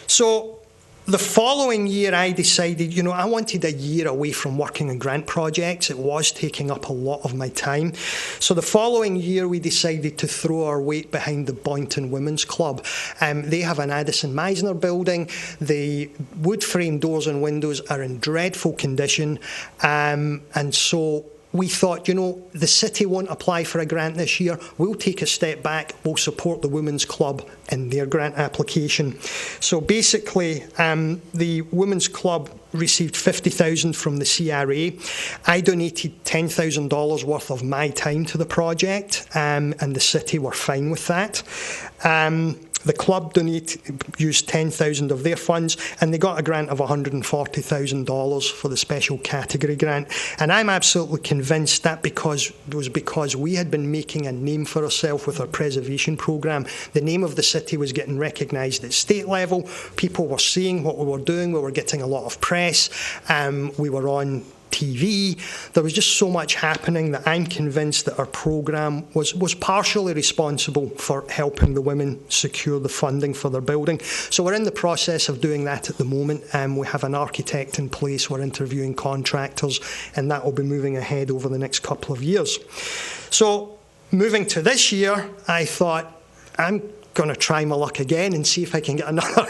So the following year, I decided, I wanted a year away from working on grant projects. It was taking up a lot of my time. So the following year, we decided to throw our weight behind the Boynton Women's Club. They have an Addison Meisner building. The wood frame doors and windows are in dreadful condition. And so we thought, the city won't apply for a grant this year. We'll take a step back. We'll support the Women's Club in their grant application. So basically, the Women's Club received $50,000 from the CRA. I donated $10,000 worth of my time to the project, and the city were fine with that. The club used $10,000 of their funds, and they got a grant of $140,000 for the special category grant. And I'm absolutely convinced that was because we had been making a name for ourselves with our preservation programme. The name of the city was getting recognised at state level. People were seeing what we were doing. We were getting a lot of press. We were on TV. There was just so much happening that I'm convinced that our programme was partially responsible for helping the women secure the funding for their building. So we're in the process of doing that at the moment. We have an architect in place, we're interviewing contractors, and that will be moving ahead over the next couple of years. So moving to this year, I thought, I'm going to try my luck again and see if I can get another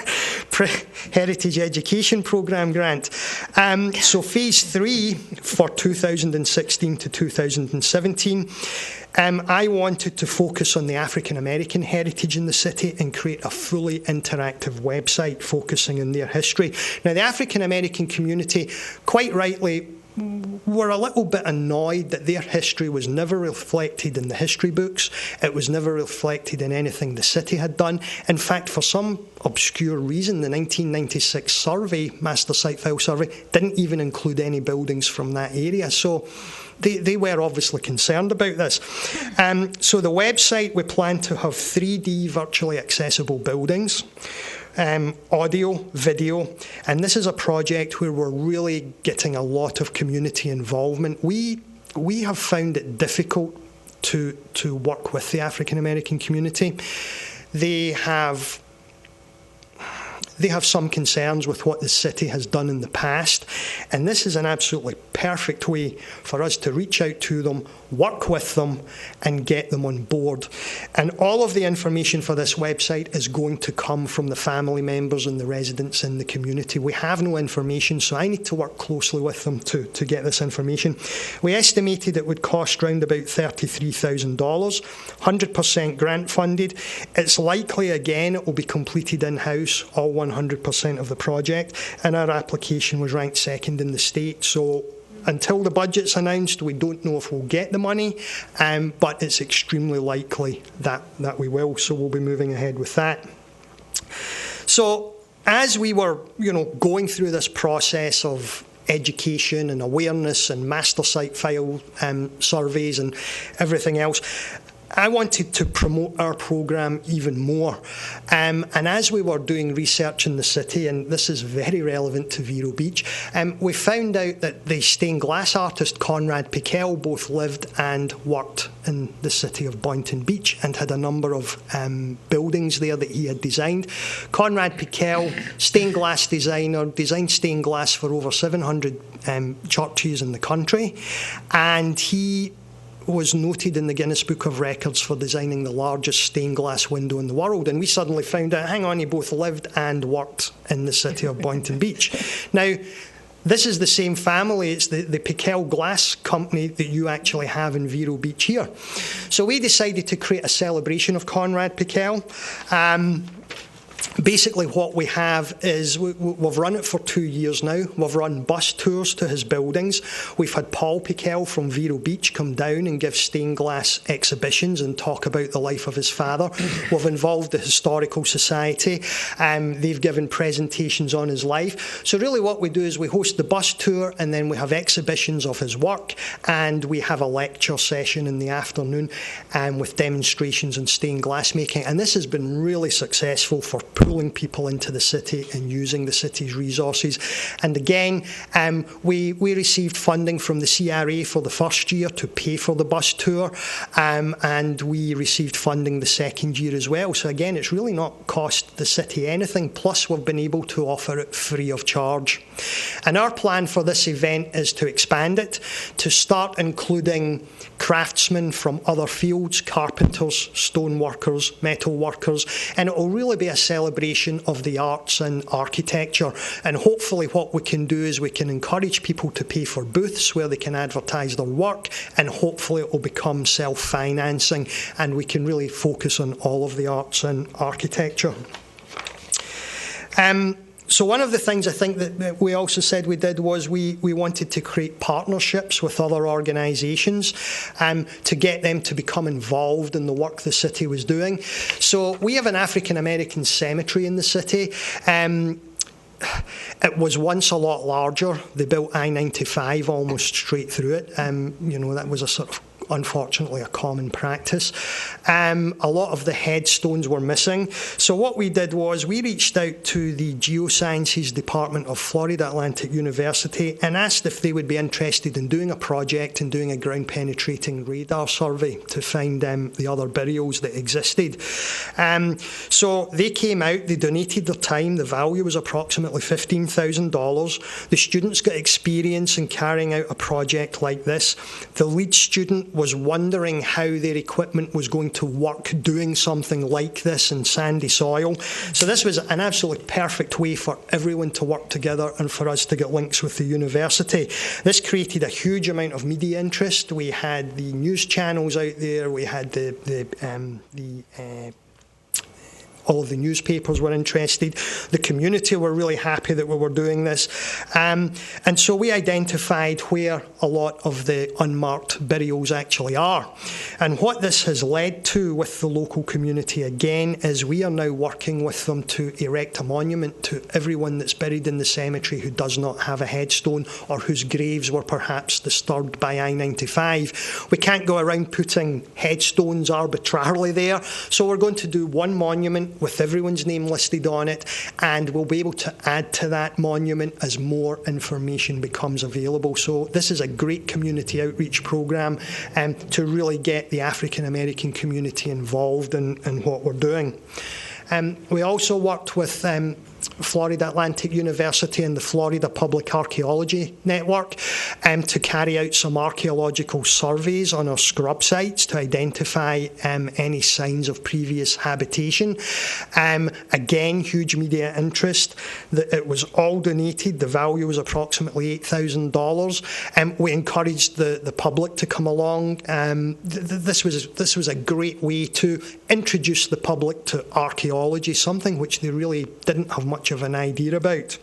Heritage Education Programme grant. So Phase 3 for 2016 to 2017, I wanted to focus on the African American heritage in the city and create a fully interactive website focusing on their history. Now, the African American community, quite rightly, were a little bit annoyed that their history was never reflected in the history books. It was never reflected in anything the city had done. In fact, for some obscure reason, the 1996 survey, Master Site File Survey, didn't even include any buildings from that area. So they were obviously concerned about this. So the website, we plan to have 3D virtually accessible buildings. Audio, video, and this is a project where we're really getting a lot of community involvement. We have found it difficult to work with the African American community. They have some concerns with what the city has done in the past, and this is an absolutely perfect way for us to reach out to them, work with them, and get them on board. And all of the information for this website is going to come from the family members and the residents in the community. We have no information, so I need to work closely with them to get this information. We estimated it would cost around about $33,000, 100% grant funded. It's likely, again, it will be completed in-house, all 100% of the project, and our application was ranked second in the state. So until the budget's announced, we don't know if we'll get the money, but it's extremely likely that we will, so we'll be moving ahead with that. So as we were going through this process of education and awareness and master site file surveys and everything else, I wanted to promote our programme even more. And as we were doing research in the city, and this is very relevant to Vero Beach, we found out that the stained glass artist Conrad Piquel both lived and worked in the city of Boynton Beach and had a number of buildings there that he had designed. Conrad Piquel, stained glass designer, designed stained glass for over 700 churches in the country, and he was noted in the Guinness Book of Records for designing the largest stained glass window in the world. And we suddenly found out, hang on, he both lived and worked in the city of Boynton Beach. Now, this is the same family. It's the Piquel Glass Company that you actually have in Vero Beach here. So we decided to create a celebration of Conrad Piquel. Basically what we have is we've run it for 2 years now. We've run bus tours to his buildings. We've had Paul Piquel from Vero Beach come down and give stained glass exhibitions and talk about the life of his father. We've involved the Historical Society. They've given presentations on his life. So really what we do is we host the bus tour, and then we have exhibitions of his work, and we have a lecture session in the afternoon with demonstrations in stained glass making. And this has been really successful for pulling people into the city and using the city's resources. And again, we received funding from the CRA for the first year to pay for the bus tour, and we received funding the second year as well. So again, it's really not cost the city anything, plus we've been able to offer it free of charge. And our plan for this event is to expand it, to start including craftsmen from other fields, carpenters, stone workers, metal workers, and it will really be a celebration of the arts and architecture. And hopefully what we can do is we can encourage people to pay for booths where they can advertise their work, and hopefully it will become self-financing and we can really focus on all of the arts and architecture. So one of the things I think that we also said we did was we wanted to create partnerships with other organisations to get them to become involved in the work the city was doing. So we have an African American cemetery in the city. It was once a lot larger. They built I-95 almost straight through it. That was a sort of unfortunately a common practice. A lot of the headstones were missing. So what we did was we reached out to the Geosciences Department of Florida Atlantic University and asked if they would be interested in doing a project and doing a ground penetrating radar survey to find the other burials that existed. So they came out, they donated their time. The value was approximately $15,000. The students got experience in carrying out a project like this. The lead student was wondering how their equipment was going to work doing something like this in sandy soil. So this was an absolutely perfect way for everyone to work together and for us to get links with the university. This created a huge amount of media interest. We had the news channels out there. We had all of the newspapers were interested. The community were really happy that we were doing this. And so we identified where a lot of the unmarked burials actually are. And what this has led to with the local community, again, is we are now working with them to erect a monument to everyone that's buried in the cemetery who does not have a headstone or whose graves were perhaps disturbed by I-95. We can't go around putting headstones arbitrarily there. So we're going to do one monument with everyone's name listed on it, and we'll be able to add to that monument as more information becomes available. So this is a great community outreach program to really get the African American community involved in what we're doing. We also worked with Florida Atlantic University and the Florida Public Archaeology Network to carry out some archaeological surveys on our scrub sites to identify any signs of previous habitation. Again, huge media interest. It was all donated. The value was approximately $8,000. We encouraged the public to come along. This was a great way to introduce the public to archaeology, something which they really didn't have much of an idea about.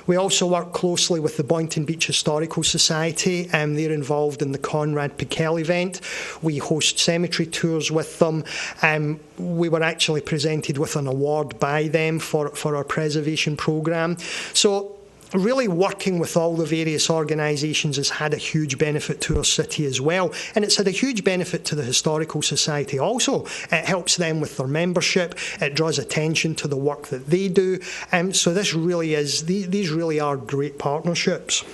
We also work closely with the Boynton Beach Historical Society. They're involved in the Conrad Piquel event. We host cemetery tours with them. We were actually presented with an award by them for our preservation program. So really working with all the various organisations has had a huge benefit to our city as well, and it's had a huge benefit to the Historical Society also. It helps them with their membership, it draws attention to the work that they do, so these really are great partnerships.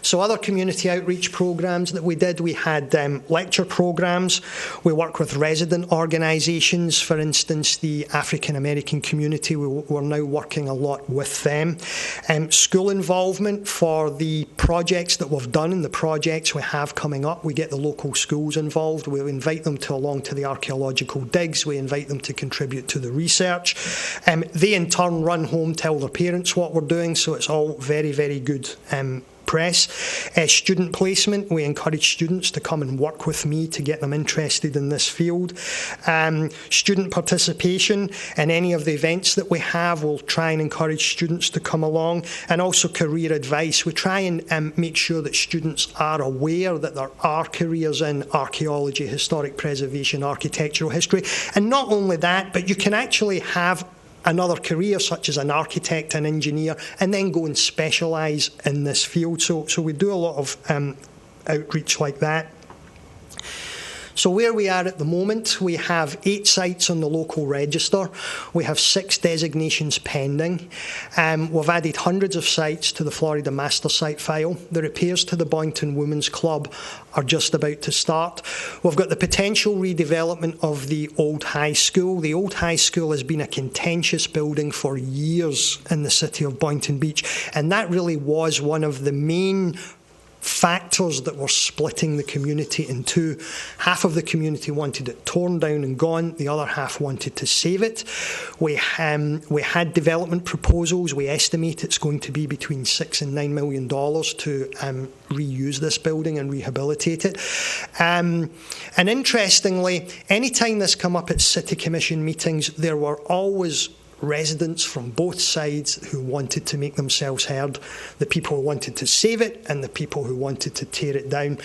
So other community outreach programs that we did, we had lecture programs. We work with resident organisations, for instance, the African American community. We're now working a lot with them. School involvement for the projects that we've done and the projects we have coming up. We get the local schools involved. We invite them along to the archaeological digs. We invite them to contribute to the research. They in turn run home, tell their parents what we're doing, so it's all very, very good press. Student placement, we encourage students to come and work with me to get them interested in this field. Student participation in any of the events that we have, we'll try and encourage students to come along, and also career advice. We try and make sure that students are aware that there are careers in archaeology, historic preservation, architectural history, and not only that, but you can actually have another career such as an architect, an engineer, and then go and specialise in this field. So we do a lot of outreach like that. So where we are at the moment, we have 8 sites on the local register. We have 6 designations pending. We've added hundreds of sites to the Florida Master Site file. The repairs to the Boynton Women's Club are just about to start. We've got the potential redevelopment of the old high school. The old high school has been a contentious building for years in the city of Boynton Beach, and that really was one of the main factors that were splitting the community in two. Half of the community wanted it torn down and gone. The other half wanted to save it. We had development proposals. We estimate it's going to be between $6 and $9 million to reuse this building and rehabilitate it. And interestingly, any time this come up at City Commission meetings, there were always residents from both sides who wanted to make themselves heard, the people who wanted to save it and the people who wanted to tear it down.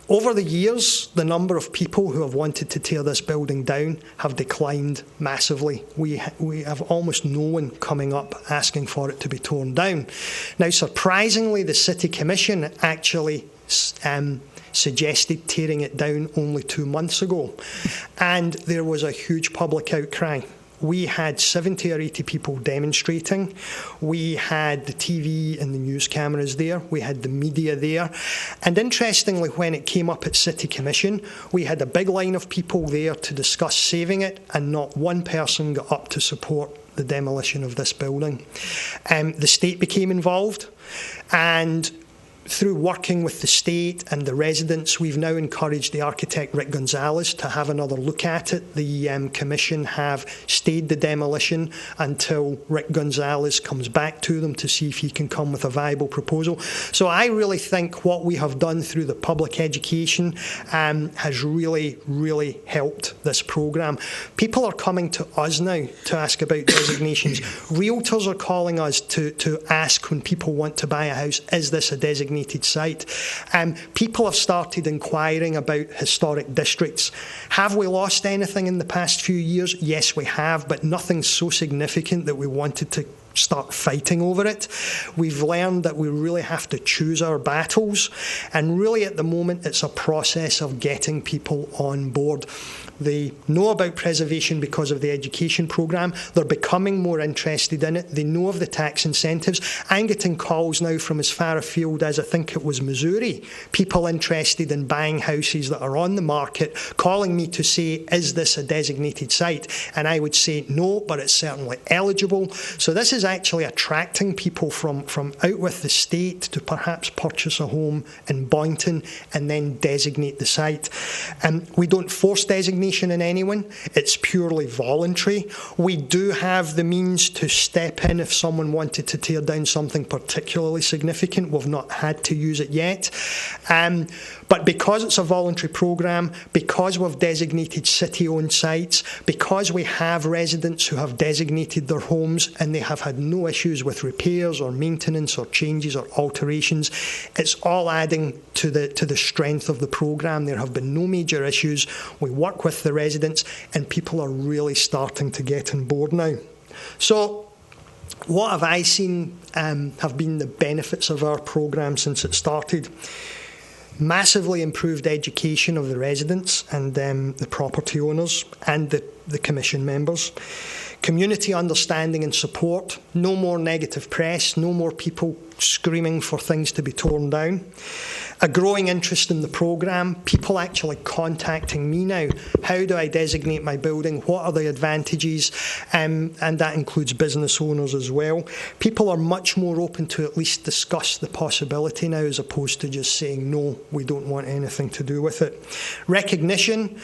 Over the years, the number of people who have wanted to tear this building down have declined massively. We have almost no one coming up asking for it to be torn down. Now, surprisingly, the City Commission actually suggested tearing it down only 2 months ago, and there was a huge public outcry. We had 70 or 80 people demonstrating. We had the TV and the news cameras there. We had the media there. And interestingly, when it came up at City Commission, we had a big line of people there to discuss saving it, and not one person got up to support the demolition of this building. The state became involved, and through working with the state and the residents, we've now encouraged the architect Rick Gonzalez to have another look at it. The Commission have stayed the demolition until Rick Gonzalez comes back to them to see if he can come with a viable proposal. So I really think what we have done through the public education has really, really helped this programme. People are coming to us now to ask about designations. Realtors are calling us to ask when people want to buy a house, is this a designated site? People have started inquiring about historic districts. Have we lost anything in the past few years? Yes, we have, but nothing so significant that we wanted to start fighting over it. We've learned that we really have to choose our battles, and really at the moment it's a process of getting people on board. They know about preservation because of the education programme. They're becoming more interested in it. They know of the tax incentives. I'm getting calls now from as far afield as I think it was Missouri. People interested in buying houses that are on the market, calling me to say, is this a designated site? And I would say no, but it's certainly eligible. So this is actually attracting people from out with the state to perhaps purchase a home in Boynton and then designate the site. We don't force designation in anyone. It's purely voluntary. We do have the means to step in if someone wanted to tear down something particularly significant. We've not had to use it yet. But because it's a voluntary programme, because we've designated city-owned sites, because we have residents who have designated their homes and they have had no issues with repairs or maintenance or changes or alterations, it's all adding to the strength of the programme. There have been no major issues. We work with the residents and people are really starting to get on board now. So what have I seen have been the benefits of our programme since it started? Massively improved education of the residents and the property owners and the commission members. Community understanding and support. No more negative press. No more people screaming for things to be torn down. A growing interest in the programme, people actually contacting me now. How do I designate my building? What are the advantages? And that includes business owners as well. People are much more open to at least discuss the possibility now as opposed to just saying, no, we don't want anything to do with it. Recognition,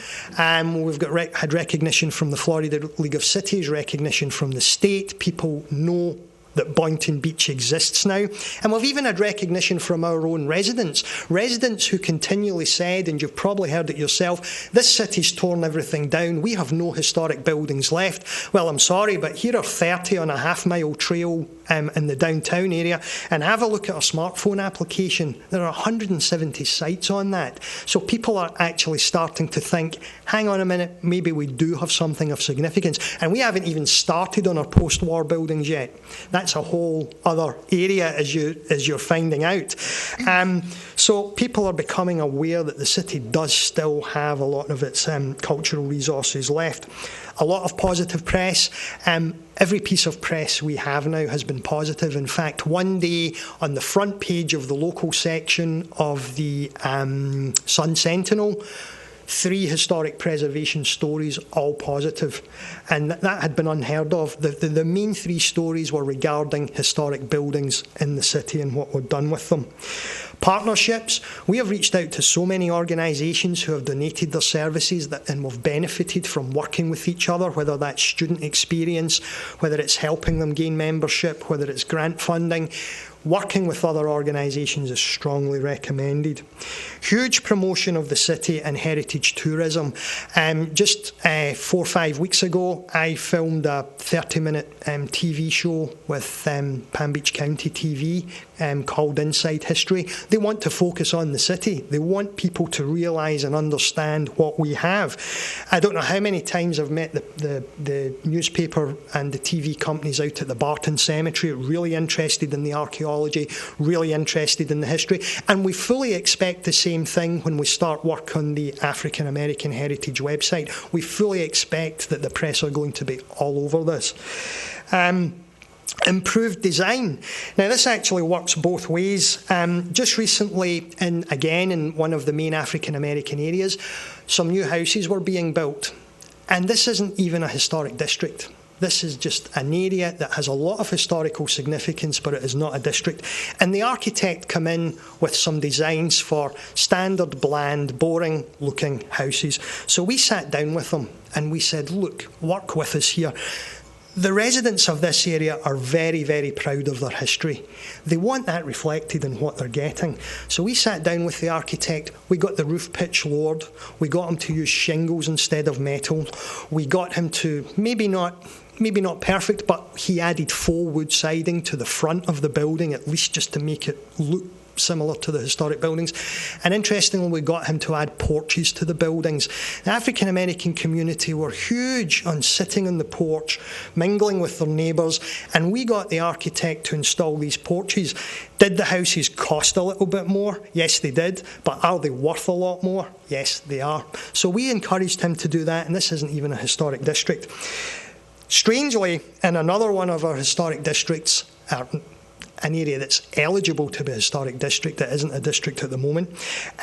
we've had recognition from the Florida League of Cities, recognition from the state. People know that Boynton Beach exists now. And we've even had recognition from our own residents who continually said, and you've probably heard it yourself, this city's torn everything down. We have no historic buildings left. Well, I'm sorry, but here are 30 on a half-mile trail in the downtown area, and have a look at our smartphone application. There are 170 sites on that. So people are actually starting to think, hang on a minute, maybe we do have something of significance. And we haven't even started on our post-war buildings yet. that's a whole other area, as you're finding out. So people are becoming aware that the city does still have a lot of its cultural resources left. A lot of positive press. Every piece of press we have now has been positive. In fact, one day on the front page of the local section of the Sun Sentinel, 3 historic preservation stories, all positive. And that had been unheard of. The main 3 stories were regarding historic buildings in the city and what we've done with them. Partnerships. We have reached out to so many organisations who have donated their services and we've benefited from working with each other, whether that's student experience, whether it's helping them gain membership, whether it's grant funding. Working with other organisations is strongly recommended. Huge promotion of the city and heritage tourism. Just 4 or 5 weeks ago, I filmed a 30-minute TV show with Palm Beach County TV called Inside History. They want to focus on the city. They want people to realise and understand what we have. I don't know how many times I've met the newspaper and the TV companies out at the Barton Cemetery, really interested in the archaeology, really interested in the history, and we fully expect the same thing when we start work on the African American Heritage website. We fully expect that the press are going to be all over this. Improved design. Now, this actually works both ways. Just recently, in one of the main African American areas, some new houses were being built. And this isn't even a historic district. This is just an area that has a lot of historical significance, but it is not a district. And the architect came in with some designs for standard, bland, boring-looking houses. So we sat down with them and we said, look, work with us here. The residents of this area are very, very proud of their history. They want that reflected in what they're getting. So we sat down with the architect, we got the roof pitch lowered, we got him to use shingles instead of metal, we got him to, maybe not perfect, but he added faux wood siding to the front of the building, at least just to make it look similar to the historic buildings. And interestingly, we got him to add porches to the buildings. The African American community were huge on sitting on the porch, mingling with their neighbours, and we got the architect to install these porches. Did the houses cost a little bit more? Yes, they did. But are they worth a lot more? Yes, they are. So we encouraged him to do that, and this isn't even a historic district. Strangely, in another one of our historic districts, an area that's eligible to be a historic district that isn't a district at the moment,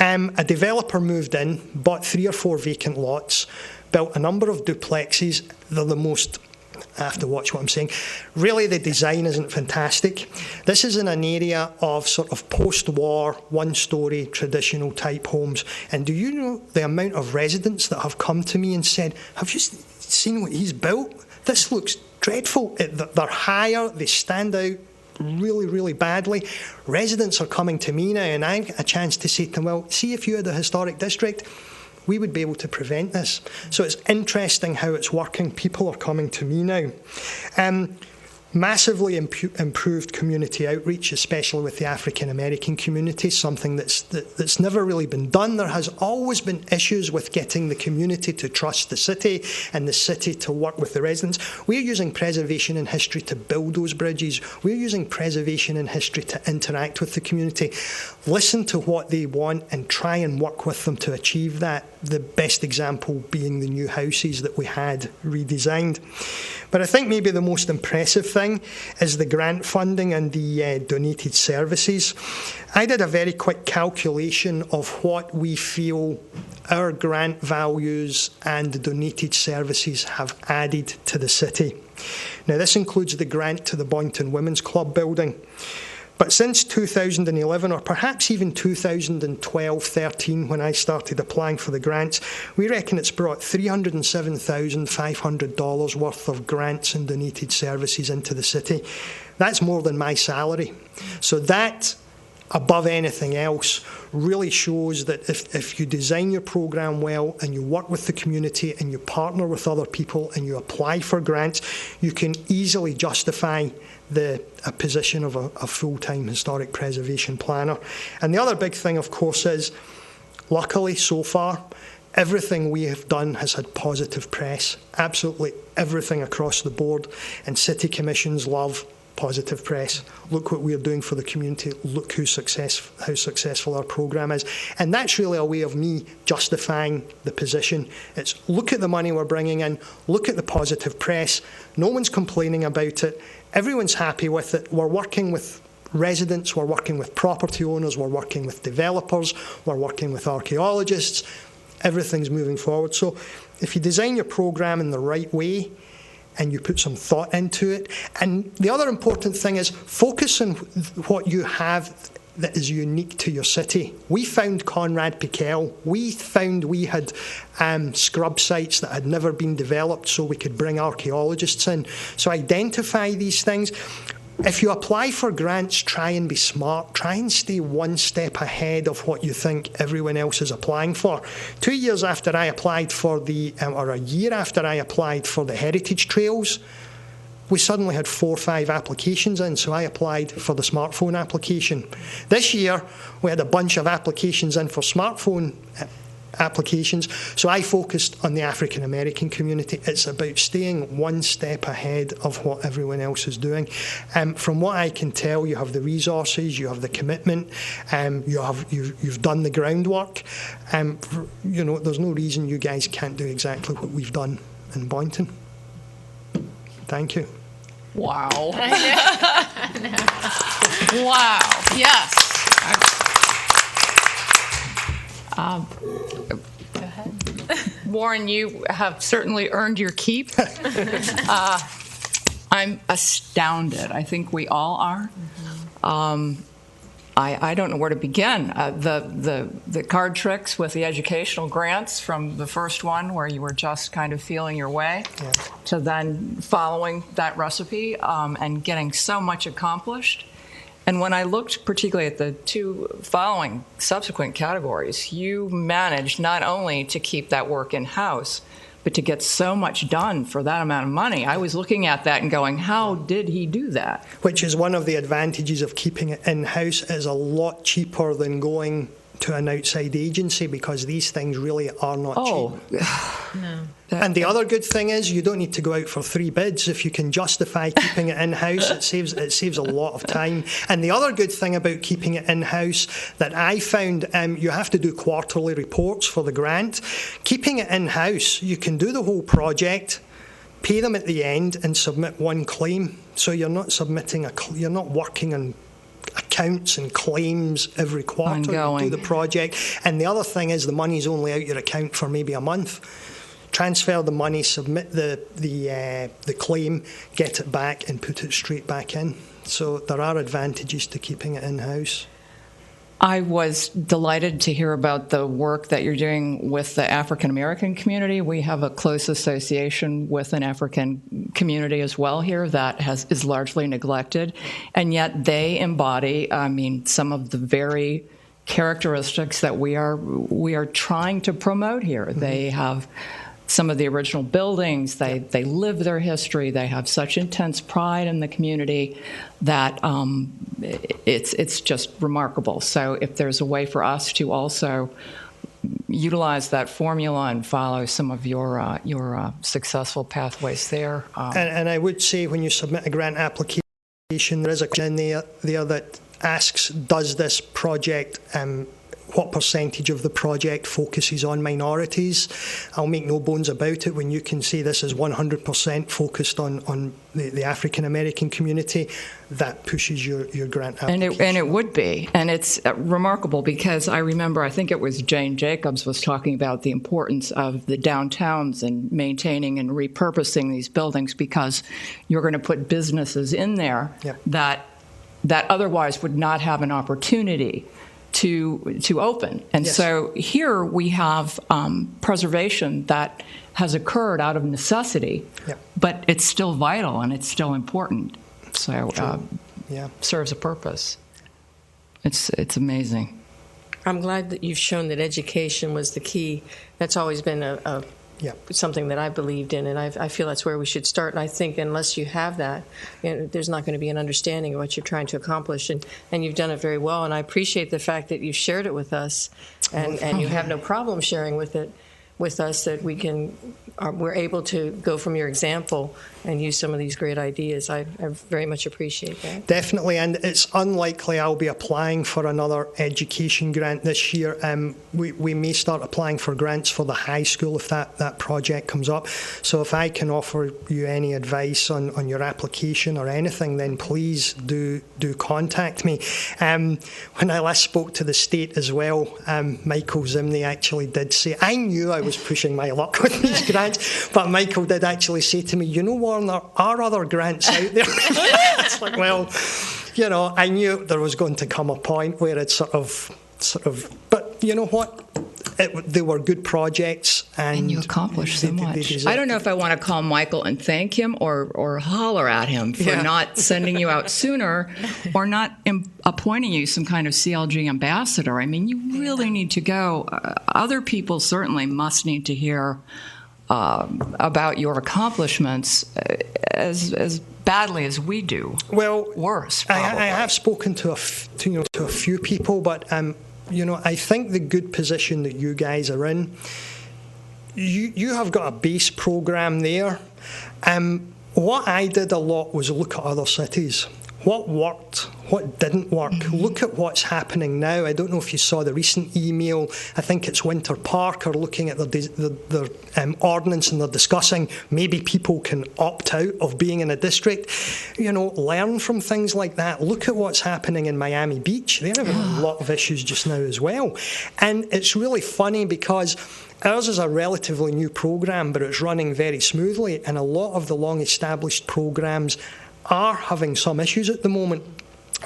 a developer moved in, bought 3 or 4 vacant lots, built a number of duplexes. They're the most, I have to watch what I'm saying. Really, the design isn't fantastic. This is in an area of sort of post-war, one-storey, traditional type homes. And do you know the amount of residents that have come to me and said, have you seen what he's built? This looks dreadful. They're higher, they stand out really, really badly. Residents are coming to me now, and I get a chance to say to them, well, see, if you had a historic district, we would be able to prevent this. So it's interesting how it's working. People are coming to me now. Massively improved community outreach, especially with the African American community, something that's never really been done. There has always been issues with getting the community to trust the city and the city to work with the residents. We're using preservation and history to build those bridges. We're using preservation and history to interact with the community, listen to what they want and try and work with them to achieve that. The best example being the new houses that we had redesigned. But I think maybe the most impressive thing is the grant funding and the donated services. I did a very quick calculation of what we feel our grant values and the donated services have added to the city. Now, this includes the grant to the Boynton Women's Club building. But since 2011, or perhaps even 2012-13, when I started applying for the grants, we reckon it's brought $307,500 worth of grants and donated services into the city. That's more than my salary. So that, above anything else, really shows that if you design your programme well and you work with the community and you partner with other people and you apply for grants, you can easily justify a position of a full-time historic preservation planner. And the other big thing, of course, is, luckily so far, everything we have done has had positive press, absolutely everything across the board, and city commissions love positive press. Look what we're doing for the community. Look how successful our programme is. And that's really a way of me justifying the position. It's look at the money we're bringing in, look at the positive press. No one's complaining about it. Everyone's happy with it. We're working with residents, we're working with property owners, we're working with developers, we're working with archaeologists. Everything's moving forward. So if you design your programme in the right way, and you put some thought into it. And the other important thing is focus on what you have that is unique to your city. We found Conrad Piquel. We found we had scrub sites that had never been developed so we could bring archaeologists in. So identify these things. If you apply for grants, try and be smart. Try and stay one step ahead of what you think everyone else is applying for. 2 years after I applied for or a year after I applied for the heritage trails, we suddenly had 4 or 5 applications in, so I applied for the smartphone application. This year, we had a bunch of applications in for smartphone applications, so I focused on the African American community. It's about staying one step ahead of what everyone else is doing. From what I can tell, you have the resources, you have the commitment, you've done the groundwork. There's no reason you guys can't do exactly what we've done in Boynton. Thank you. Wow. Wow. Yes. Go ahead. Warren, you have certainly earned your keep. I'm astounded. I think we all are. I don't know where to begin. The card tricks with the educational grants from the first one where you were just kind of feeling your way to then following that recipe and getting so much accomplished. And when I looked particularly at the 2 following subsequent categories, you managed not only to keep that work in-house, but to get so much done for that amount of money. I was looking at that and going, how did he do that? Which is one of the advantages of keeping it in-house. It is a lot cheaper than going to an outside agency because these things really are not cheap. No. And the other good thing is you don't need to go out for 3 bids. If you can justify keeping it in-house, it saves a lot of time. And the other good thing about keeping it in-house that I found, you have to do quarterly reports for the grant. Keeping it in-house, you can do the whole project, pay them at the end, and submit one claim. So you're not you're not working on accounts and claims every quarter. Ongoing. You do the project. And the other thing is the money's only out your account for maybe a month. Transfer the money, submit the claim, get it back, and put it straight back in. So there are advantages to keeping it in-house. I was delighted to hear about the work that you're doing with the African American community. We have a close association with an African community as well here that is largely neglected, and yet they embody, some of the very characteristics that we are trying to promote here. Mm-hmm. They have some of the original buildings. They live their history. They have such intense pride in the community that it's just remarkable. So if there's a way for us to also utilize that formula and follow some of your successful pathways there. And I would say when you submit a grant application, there is a question in there that asks, does this project what percentage of the project focuses on minorities? I'll make no bones about it. When you can say this is 100% focused on the African American community, that pushes your grant application. And it would be. And it's remarkable because I remember, I think it was Jane Jacobs was talking about the importance of the downtowns and maintaining and repurposing these buildings because you're going to put businesses in there that otherwise would not have an opportunity to open. And so here we have preservation that has occurred out of necessity, but it's still vital and it's still important. So serves a purpose. It's amazing. I'm glad that you've shown that education was the key. That's always been something that I believed in, and I feel that's where we should start. And I think unless you have that, there's not going to be an understanding of what you're trying to accomplish. And you've done it very well. And I appreciate the fact that you've shared it with us, and you have no problem sharing with it with us that we're able to go from your example and use some of these great ideas. I very much appreciate that. Definitely, and it's unlikely I'll be applying for another education grant this year. We may start applying for grants for the high school if that project comes up. So if I can offer you any advice on your application or anything, then please do contact me. When I last spoke to the state as well, Michael Zimney actually did say, I knew I was pushing my luck with these grants, but Michael did actually say to me, you know, Warren, there are other grants out there. It's like, well, you know, I knew there was going to come a point where it's sort of, but you know what? They were good projects, and you accomplished so much. I don't know if I want to call Michael and thank him or holler at him for not sending you out sooner or not appointing you some kind of CLG ambassador. I mean, you really need to go. Other people certainly must need to hear about your accomplishments as badly as we do. Well, worse. Probably. I have spoken to a few people, but you know, I think the good position that you guys are in, you have got a base program there. What I did a lot was look at other cities. What worked? What didn't work? Mm-hmm. Look at what's happening now. I don't know if you saw the recent email. I think it's Winter Park are looking at their ordinance, and they're discussing maybe people can opt out of being in a district. You know, learn from things like that. Look at what's happening in Miami Beach. They're having a lot of issues just now as well. And it's really funny because ours is a relatively new program, but it's running very smoothly. And a lot of the long-established programs are having some issues at the moment.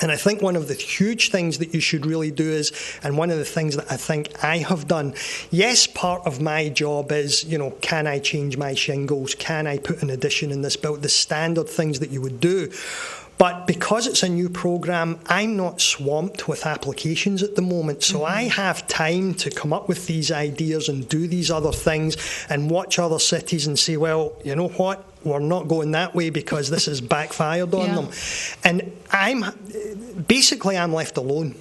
And I think one of the huge things that you should really do is, and one of the things that I think I have done, yes, part of my job is, you know, can I change my shingles? Can I put an addition in this build? The standard things that you would do. But because it's a new program, I'm not swamped with applications at the moment. So I have time to come up with these ideas and do these other things and watch other cities and say, well, you know what? We're not going that way because this has backfired on them. And I'm left alone.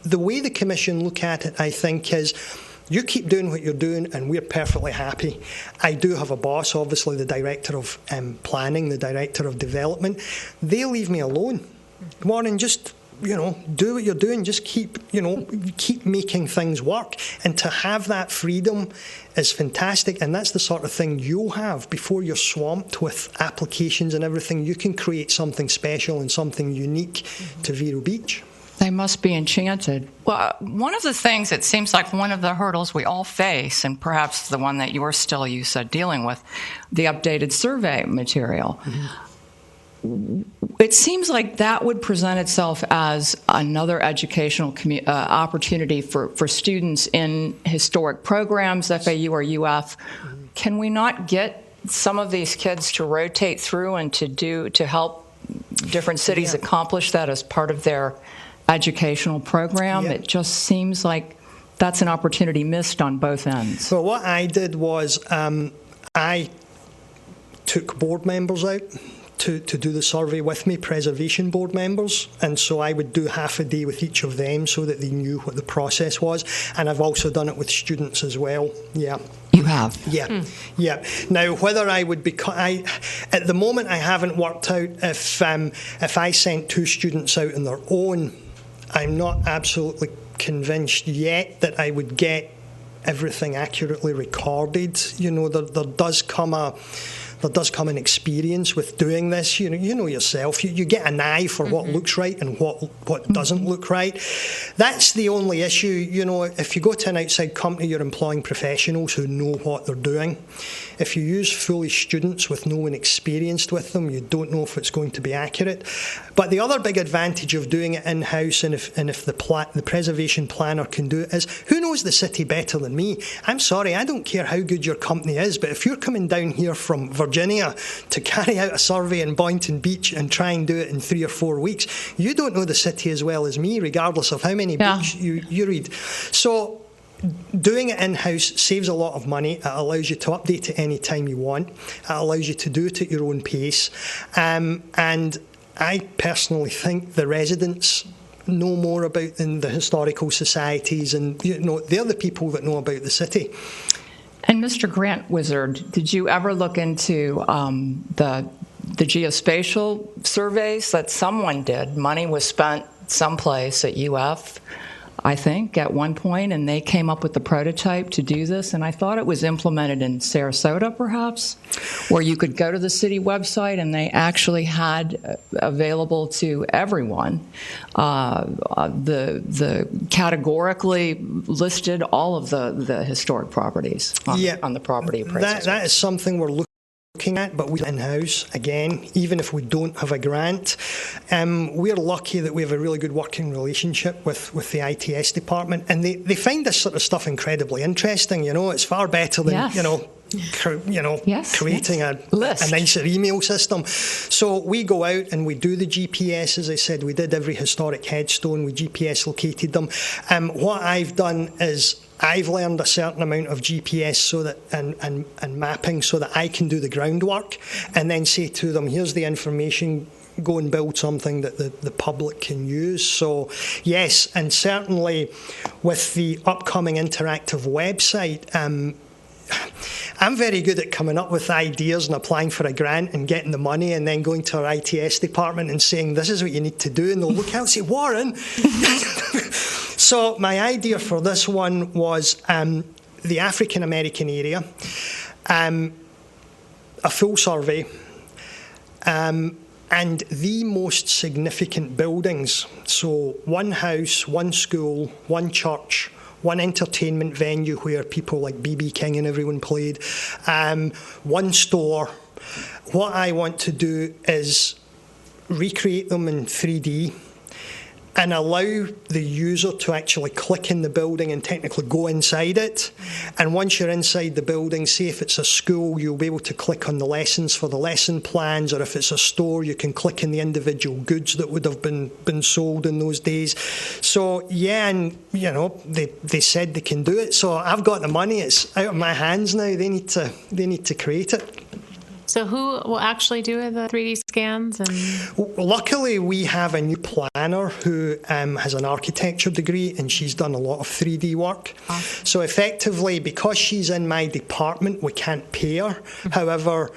The way the Commission look at it, I think, is you keep doing what you're doing and we're perfectly happy. I do have a boss, obviously the Director of Planning, the Director of Development. They leave me alone. Warren, just, you know, do what you're doing. Just keep making things work. And to have that freedom is fantastic. And that's the sort of thing you'll have before you're swamped with applications and everything. You can create something special and something unique to Vero Beach. They must be enchanted. Well, one of the things, it seems like one of the hurdles we all face, and perhaps the one that you're still, you said, dealing with, the updated survey material. Mm-hmm. It seems like that would present itself as another educational opportunity for students in historic programs, FAU or UF. Mm-hmm. Can we not get some of these kids to rotate through and to help different cities accomplish that as part of their educational program? It just seems like that's an opportunity missed on both ends. So what I did was I took board members out to do the survey with me, preservation board members, and so I would do half a day with each of them so that they knew what the process was. And I've also done it with students as well. Yeah. You have? Yeah. Yeah. Now, whether I would at the moment I haven't worked out if I sent 2 students out on their own, I'm not absolutely convinced yet that I would get everything accurately recorded. You know, there does come an experience with doing this. You know yourself. You get an eye for what looks right and what doesn't look right. That's the only issue. You know, if you go to an outside company, you're employing professionals who know what they're doing. If you use foolish students with no one experienced with them, you don't know if it's going to be accurate. But the other big advantage of doing it in-house, and if the preservation planner can do it, is who knows the city better than me? I'm sorry, I don't care how good your company is, but if you're coming down here from Virginia to carry out a survey in Boynton Beach and try and do it in 3 or 4 weeks, you don't know the city as well as me, regardless of how many books you read. So doing it in-house saves a lot of money. It allows you to update it any time you want. It allows you to do it at your own pace. And I personally think the residents know more about than the historical societies, and you know they're the people that know about the city. And Mr. Grant Wizard, did you ever look into the geospatial surveys that someone did? Money was spent someplace at UF, I think, at one point, and they came up with the prototype to do this. And I thought it was implemented in Sarasota, perhaps, where you could go to the city website and they actually had available to everyone the categorically listed all of the historic properties on the property appraisal. That is something we're looking at, but we in-house again, even if we don't have a grant. We're lucky that we have a really good working relationship with the ITS department, and they find this sort of stuff incredibly interesting. It's far better than creating a nicer email system. So we go out and we do the GPS. As I said, we did every historic headstone. We GPS located them. What I've done is I've learned a certain amount of GPS so that and mapping so that I can do the groundwork and then say to them, here's the information, go and build something that the public can use. So yes, and certainly with the upcoming interactive website, I'm very good at coming up with ideas and applying for a grant and getting the money and then going to our ITS department and saying, this is what you need to do. And they'll look out and say, Warren. So my idea for this one was the African American area, a full survey, and the most significant buildings. So one house, one school, one church, one entertainment venue where people like B.B. King and everyone played, one store. What I want to do is recreate them in 3D and allow the user to actually click in the building and technically go inside it. And once you're inside the building, say if it's a school, you'll be able to click on the lessons for the lesson plans, or if it's a store, you can click in the individual goods that would have been sold in those days. So, yeah, and, they said they can do it. So I've got the money. It's out of my hands now. They need to create it. So who will actually do the 3D scans? And luckily, we have a new planner who has an architecture degree, and she's done a lot of 3D work. Awesome. So effectively, because she's in my department, we can't pay her. However,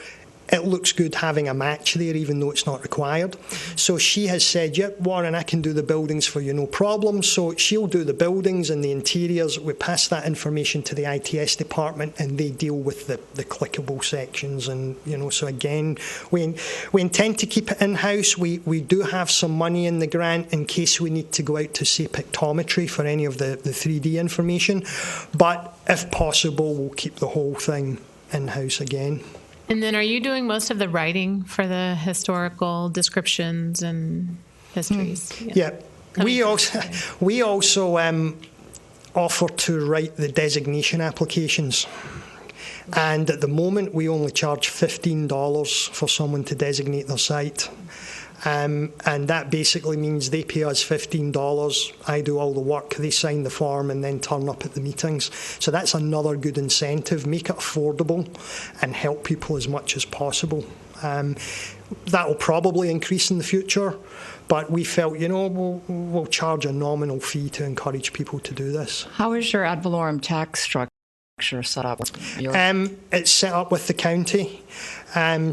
it looks good having a match there, even though it's not required. So she has said, yep, Warren, I can do the buildings for you, no problem. So she'll do the buildings and the interiors. We pass that information to the ITS department, and they deal with the clickable sections. And, so again, we intend to keep it in-house. We do have some money in the grant in case we need to go out to, say, pictometry for any of the 3D information. But if possible, we'll keep the whole thing in-house again. And then are you doing most of the writing for the historical descriptions and histories? Yeah. We also offer to write the designation applications. And at the moment, we only charge $15 for someone to designate their site. And that basically means they pay us $15, I do all the work, they sign the form and then turn up at the meetings. So that's another good incentive, make it affordable and help people as much as possible. That will probably increase in the future, but we felt, we'll charge a nominal fee to encourage people to do this. How is your ad valorem tax structure set up? It's set up with the county.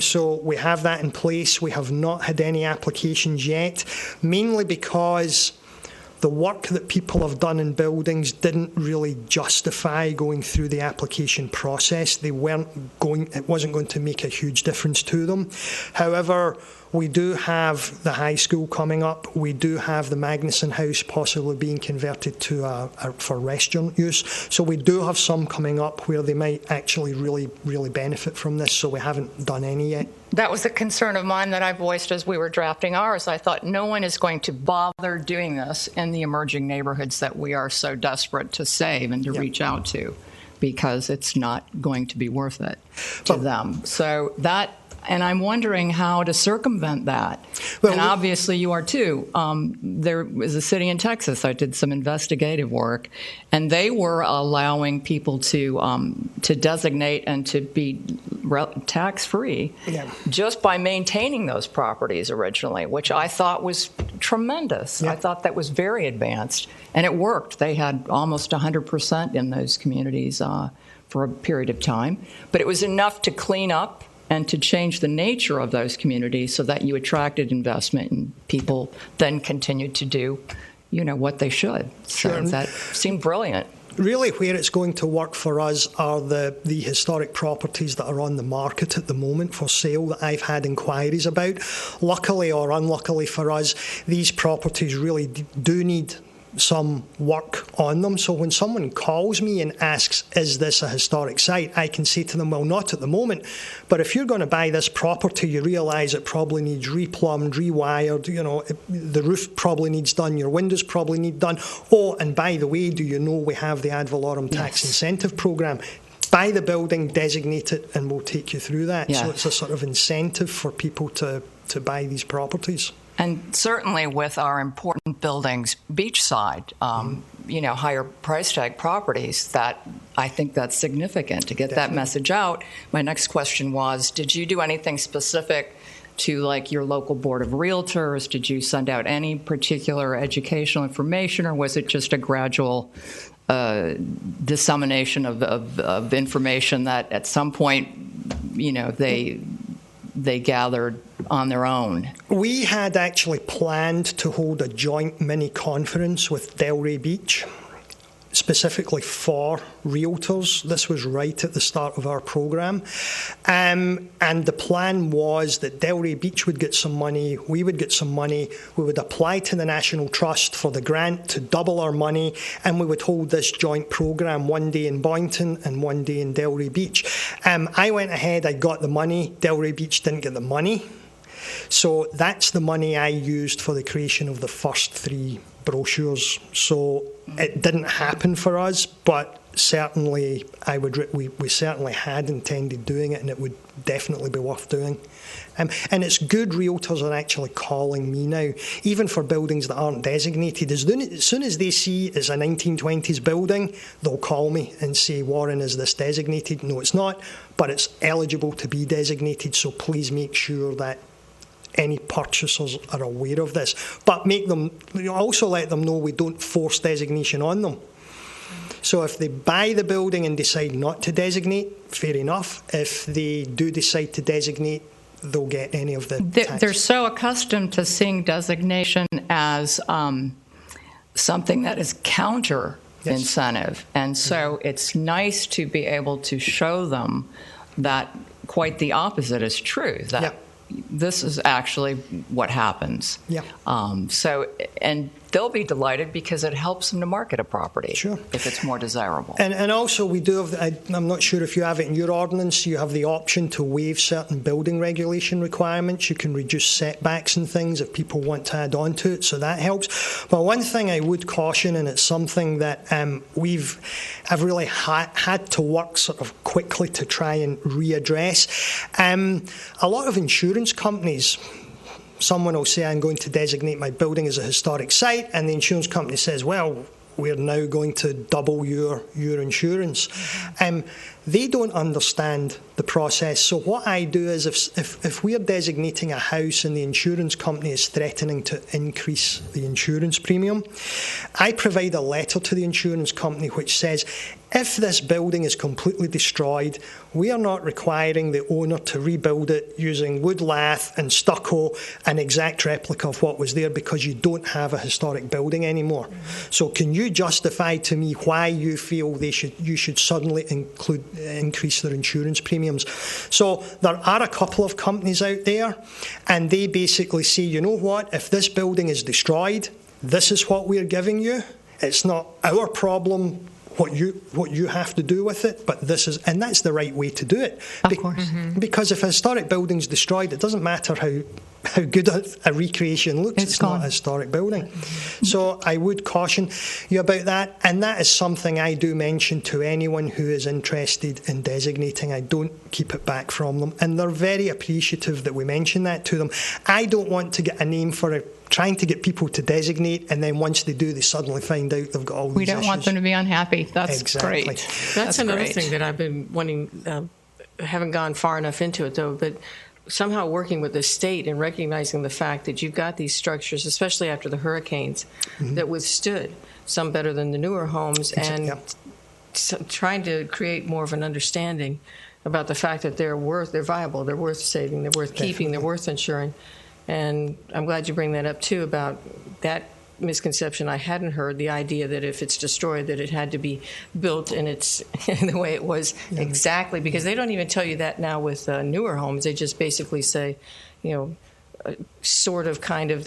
So we have that in place. We have not had any applications yet, mainly because the work that people have done in buildings didn't really justify going through the application process. It wasn't going to make a huge difference to them. However, we do have the high school coming up. We do have the Magnuson House possibly being converted to for restaurant use. So we do have some coming up where they might actually really, really benefit from this. So we haven't done any yet. That was a concern of mine that I voiced as we were drafting ours. I thought no one is going to bother doing this in the emerging neighborhoods that we are so desperate to save and to reach out to, because it's not going to be worth it to them. So that, and I'm wondering how to circumvent that. Well, and obviously you are too. There was a city in Texas, I did some investigative work, and they were allowing people to designate and to be tax-free just by maintaining those properties originally, which I thought was tremendous. I thought that was very advanced, and it worked. They had almost 100% in those communities for a period of time, but it was enough to clean up and to change the nature of those communities so that you attracted investment and people then continued to do, what they should. Sure. So that seemed brilliant. Really, where it's going to work for us are the historic properties that are on the market at the moment for sale that I've had inquiries about. Luckily or unluckily for us, these properties really do need some work on them. So when someone calls me and asks, is this a historic site, I can say to them, well, not at the moment, but if you're going to buy this property, you realise it probably needs replumbed, rewired, the roof probably needs done, your windows probably need done. Oh, and by the way, do you know we have the ad valorem tax incentive programme? Buy the building, designate it, and we'll take you through that. Yeah. So it's a sort of incentive for people to buy these properties. And certainly with our important buildings beachside, higher price tag properties, that I think that's significant to get that message out. My next question was, did you do anything specific to like your local board of realtors? Did you send out any particular educational information, or was it just a gradual dissemination of information that at some point, they gathered on their own? We had actually planned to hold a joint mini conference with Delray Beach, specifically for realtors. This was right at the start of our programme. And the plan was that Delray Beach would get some money, we would get some money, we would apply to the National Trust for the grant to double our money, and we would hold this joint programme one day in Boynton and one day in Delray Beach. I went ahead, I got the money, Delray Beach didn't get the money. So that's the money I used for the creation of the first 3 brochures. So it didn't happen for us, but certainly we certainly had intended doing it, and it would definitely be worth doing. And it's good realtors are actually calling me now, even for buildings that aren't designated. As soon as they see it's a 1920s building, they'll call me and say, Warren, is this designated? No, it's not, but it's eligible to be designated, so please make sure that any purchasers are aware of this. But also let them know we don't force designation on them. So if they buy the building and decide not to designate, fair enough. If they do decide to designate, they'll get any of the tax. They're so accustomed to seeing designation as something that is counter incentive. And so it's nice to be able to show them that quite the opposite is true, that this is actually what happens. Yeah. And they'll be delighted because it helps them to market a property if it's more desirable. And also we do have, I'm not sure if you have it in your ordinance, you have the option to waive certain building regulation requirements. You can reduce setbacks and things if people want to add on to it, so that helps. But one thing I would caution, and it's something that I've really had to work sort of quickly to try and readdress. A lot of insurance companies, someone will say, I'm going to designate my building as a historic site, and the insurance company says, well, we're now going to double your insurance. They don't understand the process. So what I do is if we're designating a house and the insurance company is threatening to increase the insurance premium, I provide a letter to the insurance company which says, if this building is completely destroyed, we are not requiring the owner to rebuild it using wood lath and stucco, an exact replica of what was there, because you don't have a historic building anymore. So can you justify to me why you feel you should suddenly increase their insurance premiums? So there are a couple of companies out there, and they basically say, you know what, if this building is destroyed, this is what we're giving you. It's not our problem what you have to do with it, but and that's the right way to do it. Of course. Because if a historic building's destroyed, it doesn't matter how good a recreation looks, it's not a historic building. So I would caution you about that, and that is something I do mention to anyone who is interested in designating. I don't keep it back from them, and they're very appreciative that we mention that to them. I don't want to get a name for trying to get people to designate, and then once they do, they suddenly find out they've got all these We don't issues. want them to be unhappy. That's exactly. great. That's another great. thing that I've been wanting, haven't gone far enough into it though, but somehow working with the state and recognizing the fact that you've got these structures, especially after the hurricanes, that withstood, some better than the newer homes, and trying to create more of an understanding about the fact that they're viable, they're worth saving, they're worth keeping, they're worth insuring. And I'm glad you bring that up too, about that misconception I hadn't heard, the idea that if it's destroyed that it had to be built in the way it was exactly, because they don't even tell you that now with newer homes. They just basically say, sort of kind of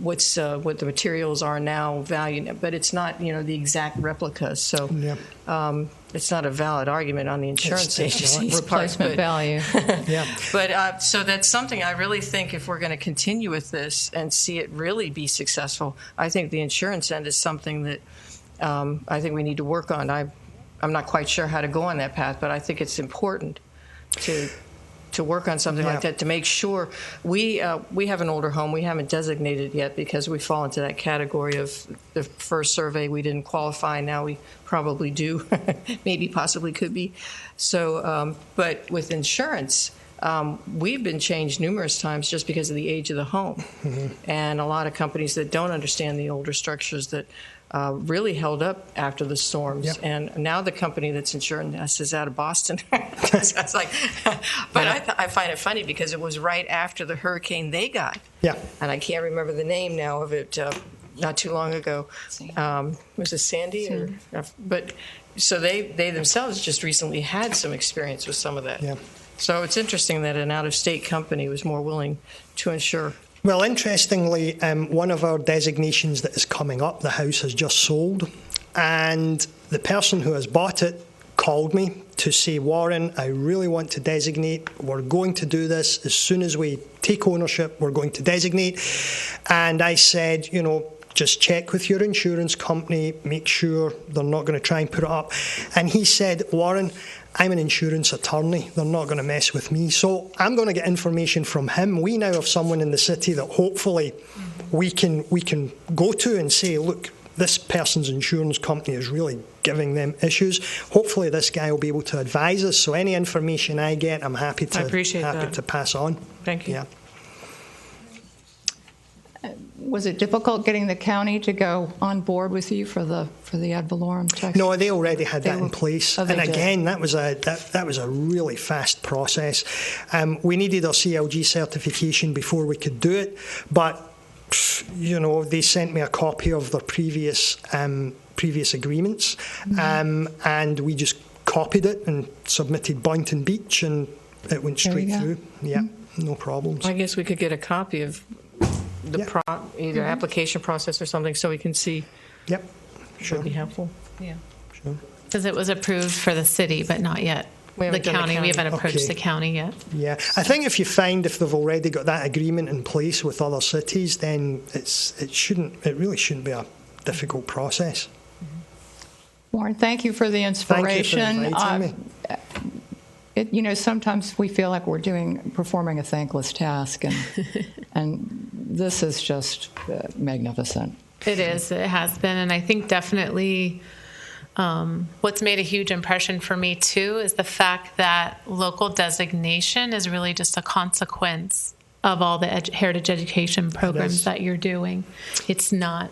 what the materials are now valued, but it's not the exact replicas. So it's not a valid argument on the insurance agency's replacement value. But so that's something I really think, if we're going to continue with this and see it really be successful, I think the insurance end is something that I think we need to work on. I'm not quite sure how to go on that path, but I think it's important to work on something like that, to make sure we have an older home. We haven't designated it yet because we fall into that category of the first survey we didn't qualify. Now we probably do, maybe possibly could be. So, but with insurance, we've been changed numerous times just because of the age of the home. And a lot of companies that don't understand the older structures that really held up after the storms. And now the company that's insuring us is out of Boston. So it's like, but I find it funny because it was right after the hurricane they got. And I can't remember the name now of it. Not too long ago, was it Sandy? But so they themselves just recently had some experience with some of that. So it's interesting that an out-of-state company was more willing to insure. Well, interestingly, one of our designations that is coming up, the house has just sold, and the person who has bought it called me to say, Warren, I really want to designate. We're going to do this as soon as we take ownership. We're going to designate. And I said, just check with your insurance company, make sure they're not going to try and put it up. And he said, Warren, I'm an insurance attorney. They're not going to mess with me. So I'm going to get information from him. We now have someone in the city that hopefully we can go to and say, look, this person's insurance company is really giving them issues. Hopefully this guy will be able to advise us. So any information I get, I'm happy to pass on. Thank you. Was it difficult getting the county to go on board with you for the ad valorem text? No, they already had that in place. And again, that was a really fast process. We needed our CLG certification before we could do it, but they sent me a copy of their previous agreements, and we just copied it and submitted Boynton Beach, and it went straight through. No problems. I guess we could get a copy of the either application process or something, so we can see. Sure. Would be helpful. Sure. Because it was approved for the city, but not yet. The county. We haven't approached the county yet. I think if they've already got that agreement in place with other cities, then it really shouldn't be a difficult process. Warren, thank you for the inspiration. Thank you for inviting me. Sometimes we feel like we're performing a thankless task, and this is just magnificent. It is. It has been, and I think definitely what's made a huge impression for me too is the fact that local designation is really just a consequence of all the heritage education programs that you're doing. It's not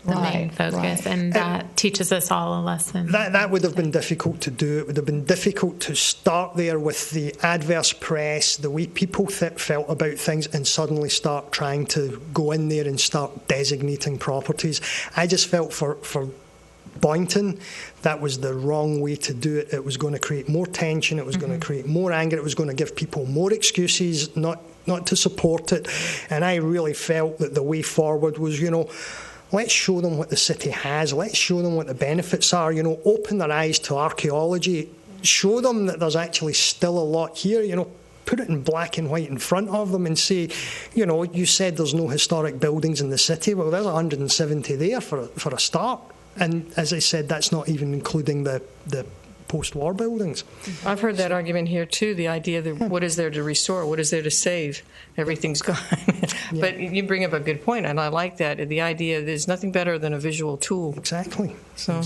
the main focus, and that teaches us all a lesson. That would have been difficult to do. It would have been difficult to start there with the adverse press, the way people felt about things, and suddenly start trying to go in there and start designating properties. I just felt for Boynton, that was the wrong way to do it. It was going to create more tension. It was going to create more anger. It was going to give people more excuses not to support it. And I really felt that the way forward was, let's show them what the city has. Let's show them what the benefits are. Open their eyes to archaeology. Show them that there's actually still a lot here. Put it in black and white in front of them and say, you said there's no historic buildings in the city. Well, there's 170 there for a start. And as I said, that's not even including the post-war buildings. I've heard that argument here too, the idea that what is there to restore, what is there to save? Everything's gone. But you bring up a good point, and I like that, the idea there's nothing better than a visual tool. Exactly. So,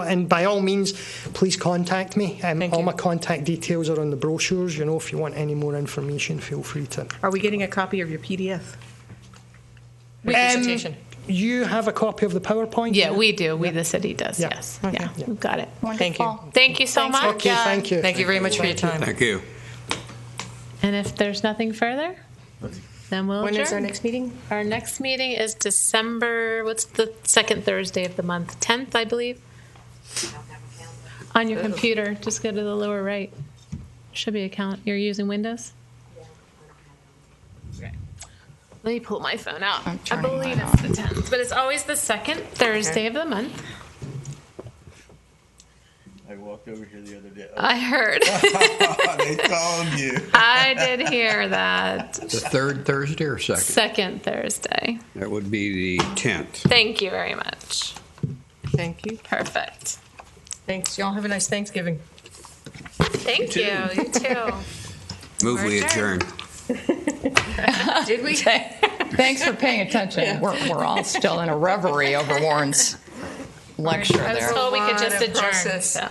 and by all means, please contact me. All my contact details are on the brochures. If you want any more information, feel free to. Are we getting a copy of your PDF? Presentation. you have a copy of the PowerPoint? Yeah, we do. We, the city does, Yeah. yes. Okay. Yeah, we've got it. Thank you. Thank you so much. Okay, thank you. Thank you very much for your time. Thank you. And if there's nothing further, then we'll When adjourn. is our next meeting? Our next meeting is December, what's the second Thursday of the month? 10th, I believe. On your computer, just go to the lower right. Should be a count. You're using Windows? Okay. Let me pull my phone out. I'm I turning believe mine it's the 10th, but it's always the second Thursday of the month. I walked over here the other day. I heard. They told you. I did hear that. The third Thursday or second? Second Thursday. That would be the 10th. Thank you very much. Thank you. Perfect. Thanks. Y'all have a nice Thanksgiving. Thank you. You too. Move we adjourn. Did we? Thanks for paying attention. We're all still in a reverie over Warren's lecture I was there. told we could Lot just of adjourn. process. So.